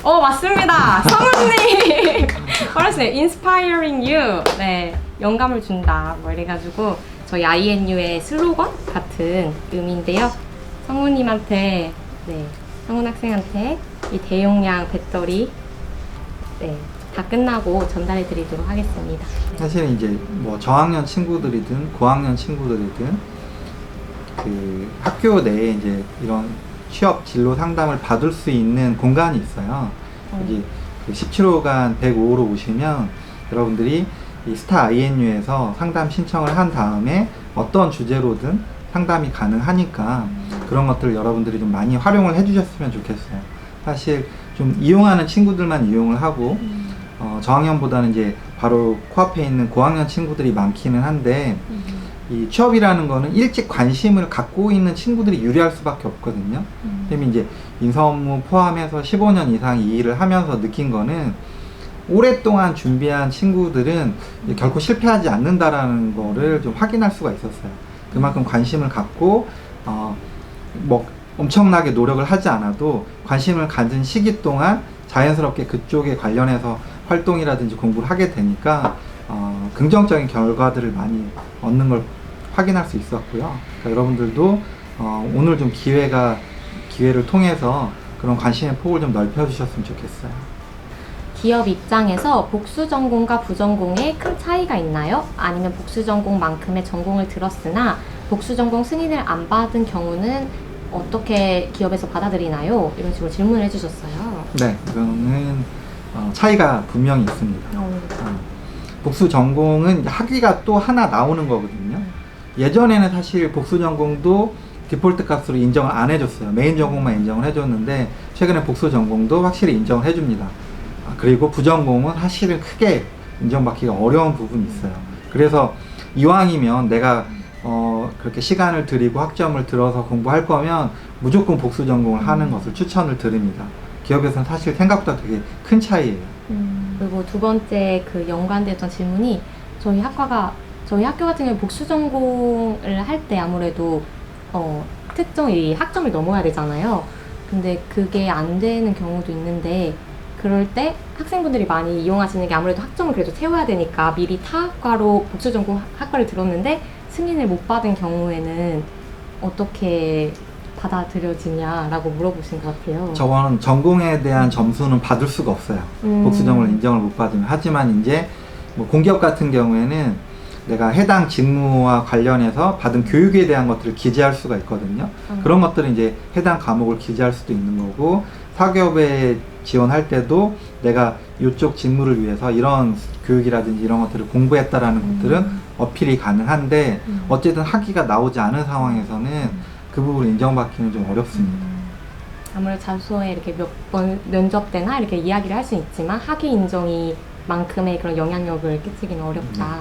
S1: 맞습니다. 성우님 어렸을 때 Inspiring You 네 영감을 준다 뭐 이래가지고 저희 INU의 슬로건 같은 의미인데요. 성우님한테 네, 성훈 학생한테 이 대용량 배터리 다 끝나고 전달해 드리도록 하겠습니다. 네.
S2: 사실은 이제 뭐 저학년 친구들이든 고학년 친구들이든 그 학교 내에 이제 이런 취업 진로 상담을 받을 수 있는 공간이 있어요. 여기 그 17호간 105호로 오시면 여러분들이 이 스타 INU에서 상담 신청을 한 다음에 어떤 주제로든 상담이 가능하니까 그런 것들을 여러분들이 좀 많이 활용을 해주셨으면 좋겠어요. 사실 좀 이용하는 친구들만 이용을 하고 저학년보다는 이제 바로 코앞에 있는 고학년 친구들이 많기는 한데 이 취업이라는 거는 일찍 관심을 갖고 있는 친구들이 유리할 수밖에 없거든요. 그다음에 이제 인사 업무 포함해서 15년 이상 이 일을 하면서 느낀 거는 오랫동안 준비한 친구들은 결코 실패하지 않는다라는 거를 좀 확인할 수가 있었어요. 그만큼 관심을 갖고 뭐 엄청나게 노력을 하지 않아도 관심을 가진 시기 동안 자연스럽게 그쪽에 관련해서 활동이라든지 공부를 하게 되니까 긍정적인 결과들을 많이 얻는 걸 확인할 수 있었고요. 그러니까 여러분들도 오늘 좀 기회를 통해서 그런 관심의 폭을 좀 넓혀주셨으면 좋겠어요.
S1: 기업 입장에서 복수 전공과 부전공에 큰 차이가 있나요? 아니면 복수 전공만큼의 전공을 들었으나 복수 전공 승인을 안 받은 경우는 어떻게 기업에서 받아들이나요? 이런 식으로 질문을 해주셨어요.
S2: 네, 이거는 차이가 분명히 있습니다. 복수 전공은 학위가 또 하나 나오는 거거든요. 예전에는 사실 복수 전공도 디폴트 값으로 인정을 안 해줬어요. 메인 전공만 인정을 해줬는데 최근에 복수 전공도 확실히 인정을 해줍니다. 그리고 부전공은 사실은 크게 인정받기가 어려운 부분이 있어요. 그래서 이왕이면 내가 그렇게 시간을 들이고 학점을 들어서 공부할 거면 무조건 복수 전공을 하는 것을 추천을 드립니다. 기업에서는 사실 생각보다 되게 큰 차이예요.
S1: 그리고 두 번째 그 연관됐던 질문이 저희 학교 같은 경우 복수 전공을 할 때 아무래도 특정 이 학점을 넘어야 되잖아요. 근데 그게 안 되는 경우도 있는데 그럴 때 학생분들이 많이 이용하시는 게 아무래도 학점을 그래도 채워야 되니까 미리 타 학과로 복수 전공 학과를 들었는데 승인을 못 받은 경우에는 어떻게 받아들여지냐라고 물어보신 것 같아요.
S2: 저거는 전공에 대한 점수는 받을 수가 없어요. 복수 전공을 인정을 못 받으면. 하지만 이제 뭐 공기업 같은 경우에는 내가 해당 직무와 관련해서 받은 교육에 대한 것들을 기재할 수가 있거든요. 그런 것들은 이제 해당 과목을 기재할 수도 있는 거고, 사기업에 지원할 때도 내가 이쪽 직무를 위해서 이런 교육이라든지 이런 것들을 공부했다라는 것들은 어필이 가능한데 어쨌든 학위가 나오지 않은 상황에서는 그 부분을 인정받기는 좀 어렵습니다.
S1: 아무래도 자소서에 이렇게 몇 번 면접 때나 이렇게 이야기를 할 수는 있지만 학위 인정이 만큼의 그런 영향력을 끼치기는 어렵다.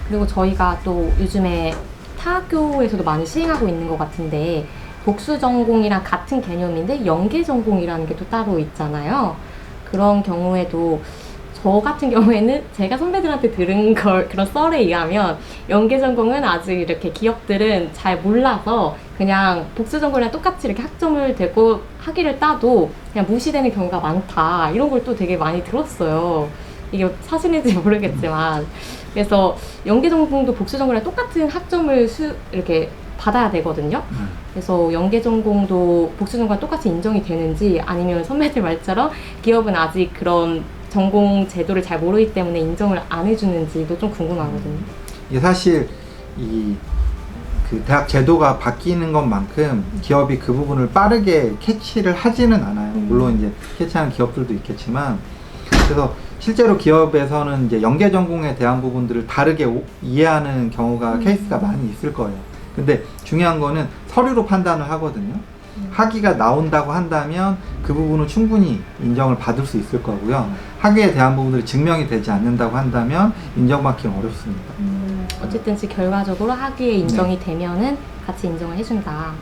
S1: 그리고 저희가 또 요즘에 타 학교에서도 많이 시행하고 있는 것 같은데 복수 전공이랑 같은 개념인데 연계 전공이라는 게 또 따로 있잖아요. 그런 경우에도 저 같은 경우에는 제가 선배들한테 들은 그런 썰에 의하면 연계 전공은 아직 이렇게 기업들은 잘 몰라서 그냥 복수 전공이랑 똑같이 이렇게 학점을 대고 학위를 따도 그냥 무시되는 경우가 많다. 이런 걸 또 되게 많이 들었어요. 이게 사실인지 모르겠지만. 그래서 연계 전공도 복수 전공이랑 똑같은 학점을 이렇게 받아야 되거든요. 그래서 연계 전공도 복수 전공과 똑같이 인정이 되는지 아니면 선배들 말처럼 기업은 아직 그런 전공 제도를 잘 모르기 때문에 인정을 안 해주는지도 좀 궁금하거든요.
S2: 이게 사실 그 대학 제도가 바뀌는 것만큼 기업이 그 부분을 빠르게 캐치를 하지는 않아요. 물론 이제 캐치하는 기업들도 있겠지만, 그래서 실제로 기업에서는 이제 연계 전공에 대한 부분들을 다르게 이해하는 경우가 케이스가 많이 있을 거예요. 근데 중요한 거는 서류로 판단을 하거든요. 학위가 나온다고 한다면 그 부분은 충분히 인정을 받을 수 있을 거고요. 학위에 대한 부분들이 증명이 되지 않는다고 한다면 인정받기는 어렵습니다.
S1: 어쨌든 결과적으로 학위에 인정이 되면은 같이 인정을 해준다.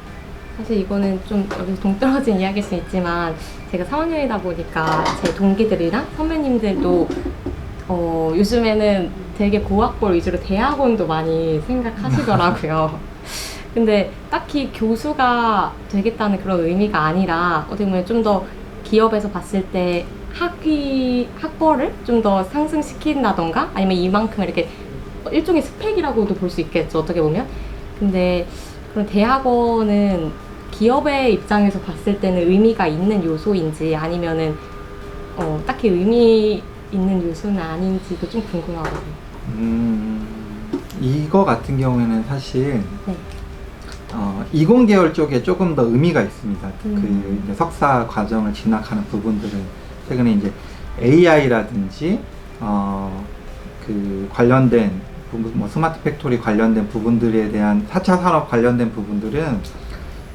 S1: 사실 이거는 좀 여기서 동떨어진 이야기일 수 있지만 제가 3학년이다 보니까 제 동기들이랑 선배님들도 요즘에는 되게 고학벌 위주로 대학원도 많이 생각하시더라고요. 근데 딱히 교수가 되겠다는 그런 의미가 아니라 어떻게 보면 좀 더 기업에서 봤을 때 학벌을 좀 더 상승시킨다던가 아니면 이만큼 이렇게 일종의 스펙이라고도 볼 수 있겠죠, 어떻게 보면. 근데 그런 대학원은 기업의 입장에서 봤을 때는 의미가 있는 요소인지 아니면은 딱히 의미 있는 요소는 아닌지도 좀 궁금하거든요.
S2: 이거 같은 경우에는 사실
S1: 네.
S2: 이공계열 쪽에 조금 더 의미가 있습니다. 그 이제 석사 과정을 진학하는 부분들은 최근에 이제 AI라든지 그 관련된 뭐 스마트 팩토리 관련된 부분들에 대한 4차 산업 관련된 부분들은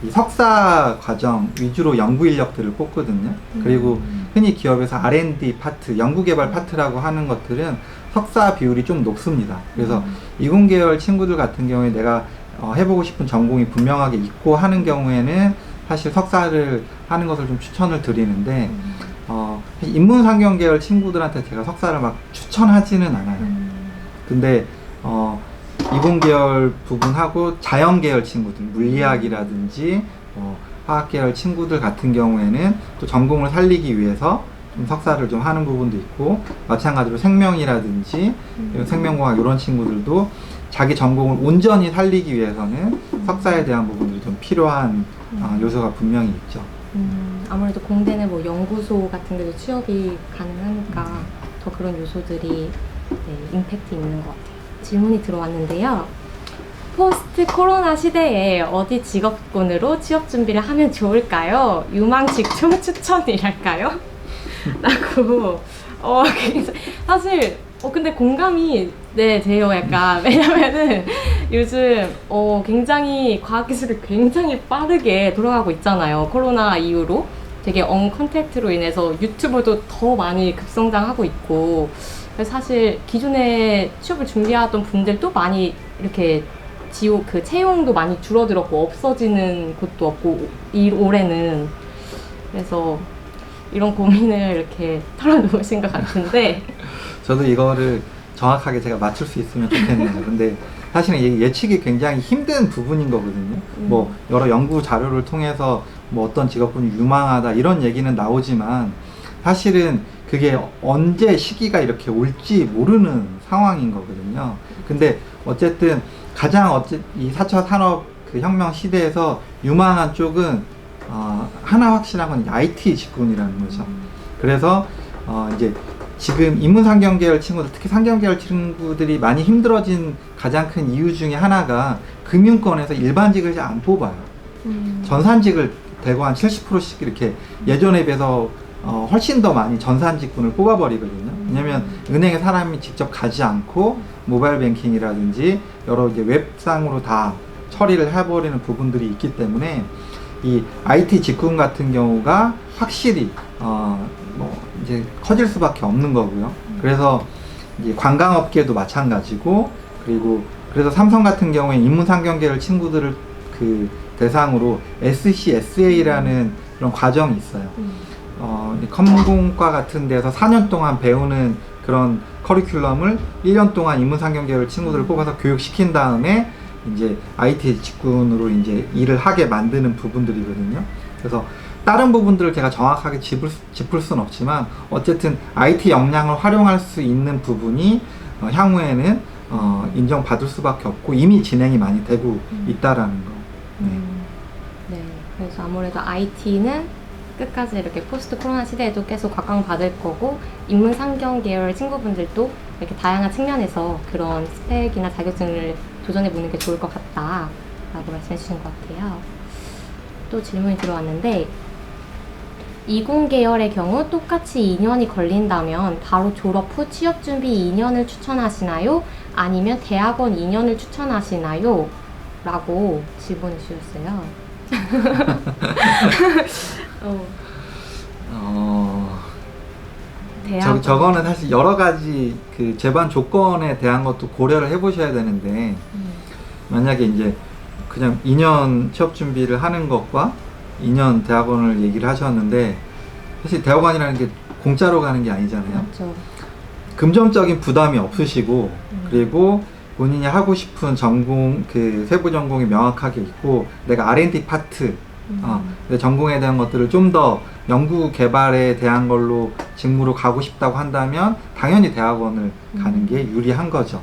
S2: 이 석사 과정 위주로 연구 인력들을 뽑거든요. 그리고 흔히 기업에서 R&D 파트, 연구개발 파트라고 하는 것들은 석사 비율이 좀 높습니다. 그래서 이공계열 친구들 같은 경우에 내가 해보고 싶은 전공이 분명하게 있고 하는 경우에는 사실 석사를 하는 것을 좀 추천을 드리는데 인문상경 계열 친구들한테 제가 석사를 막 추천하지는 않아요. 근데 이공계열 부분하고 자연계열 친구들, 물리학이라든지 화학계열 친구들 같은 경우에는 또 전공을 살리기 위해서 좀 석사를 좀 하는 부분도 있고, 마찬가지로 생명이라든지 생명공학 이런 친구들도 자기 전공을 온전히 살리기 위해서는 석사에 대한 부분들이 좀 필요한 요소가 분명히 있죠.
S1: 아무래도 공대는 뭐 연구소 같은 데도 취업이 가능하니까 더 그런 요소들이 임팩트 있는 것 같아요. 질문이 들어왔는데요. 포스트 코로나 시대에 어디 직업군으로 취업 준비를 하면 좋을까요? 유망 직종 추천이랄까요? 라고 사실 근데 공감이 돼요. 약간 왜냐면은 요즘 굉장히 과학기술이 굉장히 빠르게 돌아가고 있잖아요. 코로나 이후로 되게 컨택트로 인해서 유튜브도 더 많이 급성장하고 있고, 그래서 사실 기존에 취업을 준비하던 분들도 많이 이렇게 그 채용도 많이 줄어들었고 없어지는 곳도 없고 올해는. 그래서 이런 고민을 이렇게 털어놓으신 것 같은데
S2: 저도 이거를 정확하게 제가 맞출 수 있으면 좋겠네요. 근데 사실은 예측이 굉장히 힘든 부분인 거거든요. 뭐 여러 연구 자료를 통해서 뭐 어떤 직업군이 유망하다 이런 얘기는 나오지만 사실은 그게 언제 시기가 이렇게 올지 모르는 상황인 거거든요. 근데 어쨌든 이 4차 산업 그 혁명 시대에서 유망한 쪽은 하나 확실한 건 IT 직군이라는 거죠. 그래서 이제 지금 인문상경 계열 친구들, 특히 상경 계열 친구들이 많이 힘들어진 가장 큰 이유 중에 하나가 금융권에서 일반직을 잘 안 뽑아요. 전산직을 대거 한 70%씩 이렇게 예전에 비해서 훨씬 더 많이 전산직군을 뽑아버리거든요. 왜냐면 은행에 사람이 직접 가지 않고 모바일 뱅킹이라든지 여러 이제 웹상으로 다 처리를 해버리는 부분들이 있기 때문에 이 IT 직군 같은 경우가 확실히 이제 커질 수밖에 없는 거고요. 그래서 이제 관광업계도 마찬가지고, 그리고 그래서 삼성 같은 경우에 인문상경 계열 친구들을 그 대상으로 SCSA라는 그런 과정이 있어요. 컴공과 같은 데서 4년 동안 배우는 그런 커리큘럼을 1년 동안 인문상경 계열 친구들을 뽑아서 교육시킨 다음에 이제 IT 직군으로 이제 일을 하게 만드는 부분들이거든요. 그래서 다른 부분들을 제가 정확하게 짚을 수는 없지만 어쨌든 IT 역량을 활용할 수 있는 부분이 향후에는 인정받을 수밖에 없고 이미 진행이 많이 되고 있다라는 거.
S1: 네, 그래서 아무래도 IT는 끝까지 이렇게 포스트 코로나 시대에도 계속 각광받을 거고, 인문상경 계열 친구분들도 이렇게 다양한 측면에서 그런 스펙이나 자격증을 도전해보는 게 좋을 것 같다라고 말씀해 주신 것 같아요. 또 질문이 들어왔는데, 이공계열의 경우 똑같이 2년이 걸린다면 바로 졸업 후 취업 준비 2년을 추천하시나요? 아니면 대학원 2년을 추천하시나요? 라고 질문을 주셨어요.
S2: 저거는 사실 여러 가지 그 재반 조건에 대한 것도 고려를 해보셔야 되는데, 만약에 이제 그냥 2년 취업 준비를 하는 것과 2년 대학원을 얘기를 하셨는데, 사실 대학원이라는 게 공짜로 가는 게 아니잖아요.
S1: 그렇죠.
S2: 금전적인 부담이 없으시고, 그리고 본인이 하고 싶은 전공, 그 세부 전공이 명확하게 있고, 내가 R&D 파트, 내 전공에 대한 것들을 좀 더 연구 개발에 대한 걸로 직무로 가고 싶다고 한다면 당연히 대학원을 가는 게 유리한 거죠.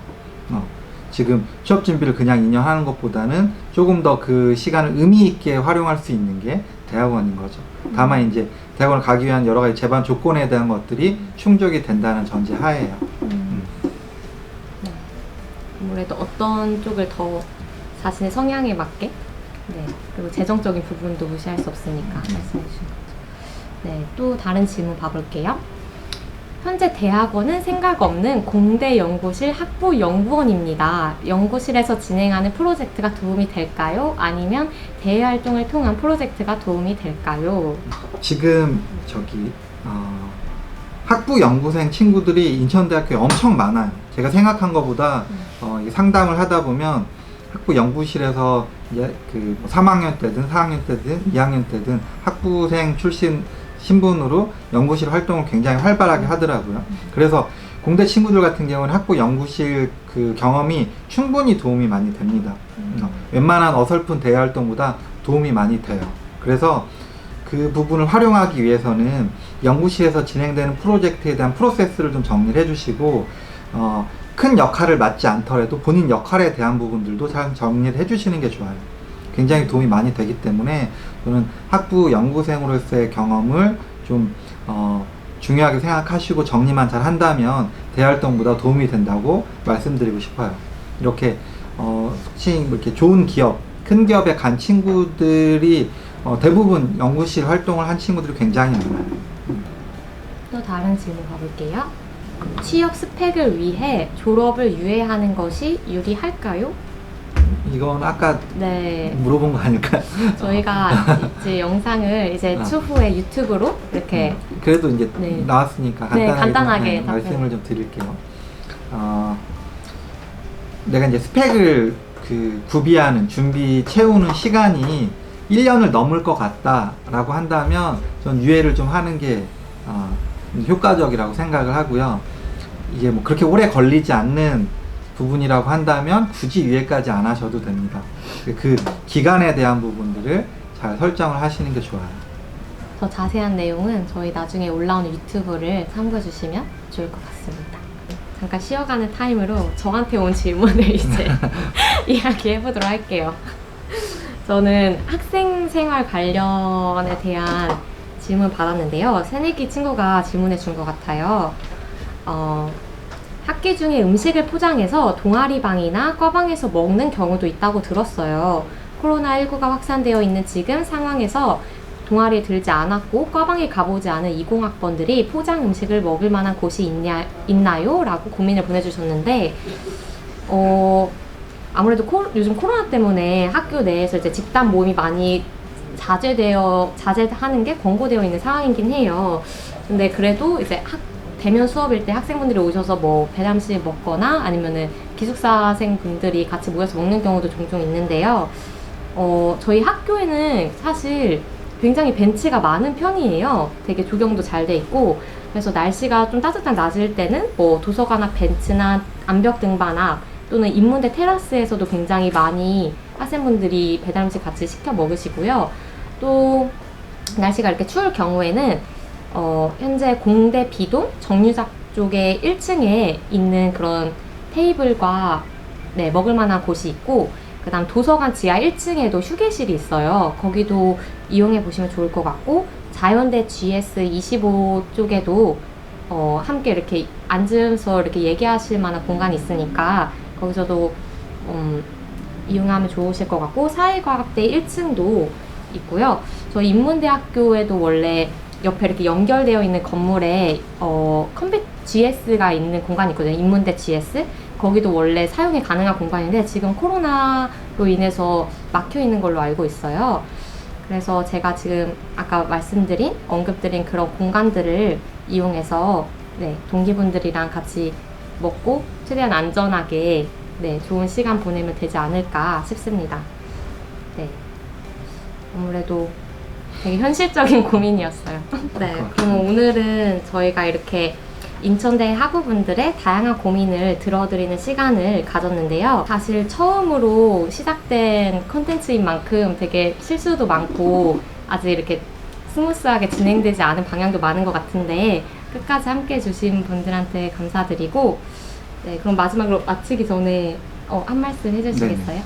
S2: 지금 취업 준비를 그냥 2년 하는 것보다는 조금 더 그 시간을 의미 있게 활용할 수 있는 게 대학원인 거죠. 다만 이제 대학원을 가기 위한 여러 가지 재반 조건에 대한 것들이 충족이 된다는 전제 하에요.
S1: 네. 아무래도 어떤 쪽을 더 자신의 성향에 맞게, 네, 그리고 재정적인 부분도 무시할 수 없으니까 말씀해 주신 거죠. 네, 또 다른 질문 봐볼게요. 현재 대학원은 생각 없는 공대 연구실 학부 연구원입니다. 연구실에서 진행하는 프로젝트가 도움이 될까요? 아니면 대외 활동을 통한 프로젝트가 도움이 될까요?
S2: 지금 학부 연구생 친구들이 인천대학교에 엄청 많아요. 제가 생각한 것보다 이 상담을 하다 보면 학부 연구실에서 그 3학년 때든 4학년 때든 2학년 때든 학부생 출신 신분으로 연구실 활동을 굉장히 활발하게 하더라고요. 그래서 공대 친구들 같은 경우는 학부 연구실 그 경험이 충분히 도움이 많이 됩니다. 웬만한 어설픈 대외 활동보다 도움이 많이 돼요. 그래서 그 부분을 활용하기 위해서는 연구실에서 진행되는 프로젝트에 대한 프로세스를 좀 정리를 해주시고 큰 역할을 맡지 않더라도 본인 역할에 대한 부분들도 잘 정리를 해주시는 게 좋아요. 굉장히 도움이 많이 되기 때문에 저는 학부 연구생으로서의 경험을 좀 중요하게 생각하시고 정리만 잘 한다면 대활동보다 도움이 된다고 말씀드리고 싶어요. 이렇게 특히 이렇게 좋은 기업, 큰 기업에 간 친구들이 대부분 연구실 활동을 한 친구들이 굉장히 많아요.
S1: 또 다른 질문 가볼게요. 취업 스펙을 위해 졸업을 유예하는 것이 유리할까요?
S2: 이건 아까
S1: 네,
S2: 물어본 거 아닐까요?
S1: 저희가 이제 영상을 이제 추후에 유튜브로 이렇게
S2: 그래도 이제
S1: 네.
S2: 나왔으니까
S1: 네,
S2: 간단하게,
S1: 간단하게
S2: 좀, 말씀을 좀 드릴게요. 내가 이제 스펙을 그 구비하는 준비 채우는 시간이 1년을 넘을 것 같다라고 한다면 전 유예를 좀 하는 게 효과적이라고 생각을 하고요. 이게 뭐 그렇게 오래 걸리지 않는 부분이라고 한다면 굳이 유예까지 안 하셔도 됩니다. 그 기간에 대한 부분들을 잘 설정을 하시는 게 좋아요.
S1: 더 자세한 내용은 저희 나중에 올라오는 유튜브를 참고해 주시면 좋을 것 같습니다. 잠깐 쉬어가는 타임으로 저한테 온 질문을 이제 이야기해 보도록 할게요. 저는 학생 생활 관련에 대한 질문 받았는데요. 새내기 친구가 질문해 준 것 같아요. 학기 중에 음식을 포장해서 동아리방이나 과방에서 먹는 경우도 있다고 들었어요. 코로나19가 확산되어 있는 지금 상황에서 동아리에 들지 않았고 과방에 가보지 않은 20학번들이 포장 음식을 먹을 만한 곳이 있나요? 라고 고민을 보내주셨는데 아무래도 요즘 코로나 때문에 학교 내에서 이제 집단 모임이 많이 자제하는 게 권고되어 있는 상황이긴 해요. 근데 그래도 이제 대면 수업일 때 학생분들이 오셔서 뭐 배담실 먹거나 아니면은 기숙사생 분들이 같이 모여서 먹는 경우도 종종 있는데요. 저희 학교에는 사실 굉장히 벤치가 많은 편이에요. 되게 조경도 잘 돼 있고, 그래서 날씨가 좀 따뜻한 낮일 때는 뭐 도서관 앞 벤치나 암벽 등반 앞 또는 인문대 테라스에서도 굉장히 많이 학생분들이 배달음식 같이 시켜 먹으시고요. 또 날씨가 이렇게 추울 경우에는 현재 공대 B동 정류장 쪽에 1층에 있는 그런 테이블과 네, 먹을 만한 곳이 있고, 그 다음 도서관 지하 1층에도 휴게실이 있어요. 거기도 이용해 보시면 좋을 것 같고, 자연대 GS25 쪽에도 함께 이렇게 앉으면서 이렇게 얘기하실 만한 공간이 있으니까 거기서도 이용하면 좋으실 것 같고, 사회과학대 1층도 있고요. 저희 인문대학교에도 원래 옆에 이렇게 연결되어 있는 건물에 컴퓨터 GS가 있는 공간이 있거든요. 인문대 GS. 거기도 원래 사용이 가능한 공간인데 지금 코로나로 인해서 막혀 있는 걸로 알고 있어요. 그래서 제가 지금 아까 언급드린 그런 공간들을 이용해서 네, 동기분들이랑 같이 먹고 최대한 안전하게 네, 좋은 시간 보내면 되지 않을까 싶습니다. 네. 아무래도 되게 현실적인 고민이었어요. 네, 그럼 오늘은 저희가 이렇게 인천대 학우분들의 다양한 고민을 들어드리는 시간을 가졌는데요. 사실 처음으로 시작된 컨텐츠인 만큼 되게 실수도 많고 아직 이렇게 스무스하게 진행되지 않은 방향도 많은 것 같은데 끝까지 함께 해주신 분들한테 감사드리고, 네, 그럼 마지막으로 마치기 전에 한 말씀 해주시겠어요?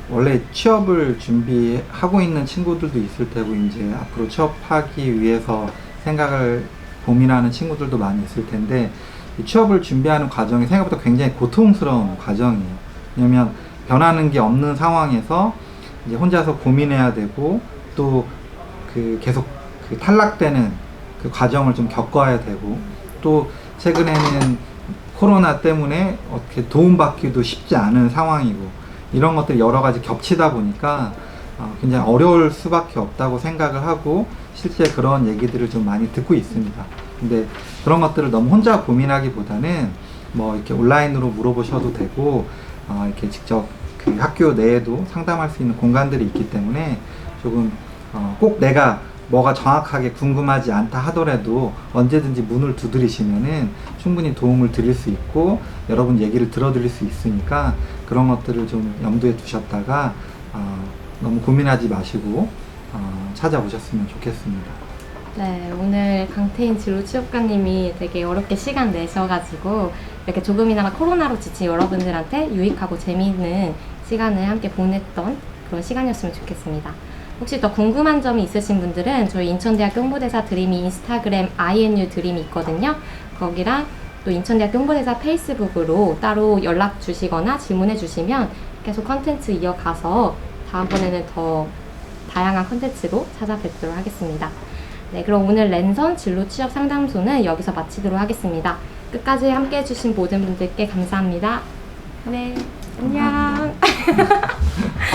S2: 원래 취업을 준비하고 있는 친구들도 있을 테고, 이제 앞으로 취업하기 위해서 생각을 고민하는 친구들도 많이 있을 텐데, 이 취업을 준비하는 과정이 생각보다 굉장히 고통스러운 과정이에요. 왜냐면 변하는 게 없는 상황에서 이제 혼자서 고민해야 되고, 또 계속 탈락되는 그 과정을 좀 겪어야 되고, 또 최근에는 코로나 때문에 어떻게 도움받기도 쉽지 않은 상황이고, 이런 것들이 여러 가지 겹치다 보니까 굉장히 어려울 수밖에 없다고 생각을 하고, 실제 그런 얘기들을 좀 많이 듣고 있습니다. 근데 그런 것들을 너무 혼자 고민하기보다는 뭐 이렇게 온라인으로 물어보셔도 되고, 이렇게 직접 그 학교 내에도 상담할 수 있는 공간들이 있기 때문에 조금 꼭 내가 뭐가 정확하게 궁금하지 않다 하더라도 언제든지 문을 두드리시면은 충분히 도움을 드릴 수 있고, 여러분 얘기를 들어드릴 수 있으니까 그런 것들을 좀 염두에 두셨다가 너무 고민하지 마시고 찾아오셨으면 좋겠습니다.
S1: 네, 오늘 강태인 진로 취업가님이 되게 어렵게 시간 내셔가지고 이렇게 조금이나마 코로나로 지친 여러분들한테 유익하고 재미있는 시간을 함께 보냈던 그런 시간이었으면 좋겠습니다. 혹시 더 궁금한 점이 있으신 분들은 저희 인천대학교 홍보대사 드림이 인스타그램 INU 드림이 있거든요. 거기랑 또 인천대학교 홍보대사 페이스북으로 따로 연락 주시거나 질문해 주시면 계속 컨텐츠 이어가서 다음번에는 더 다양한 컨텐츠로 찾아뵙도록 하겠습니다. 네, 그럼 오늘 랜선 진로 취업 상담소는 여기서 마치도록 하겠습니다. 끝까지 함께 해주신 모든 분들께 감사합니다. 네, 안녕.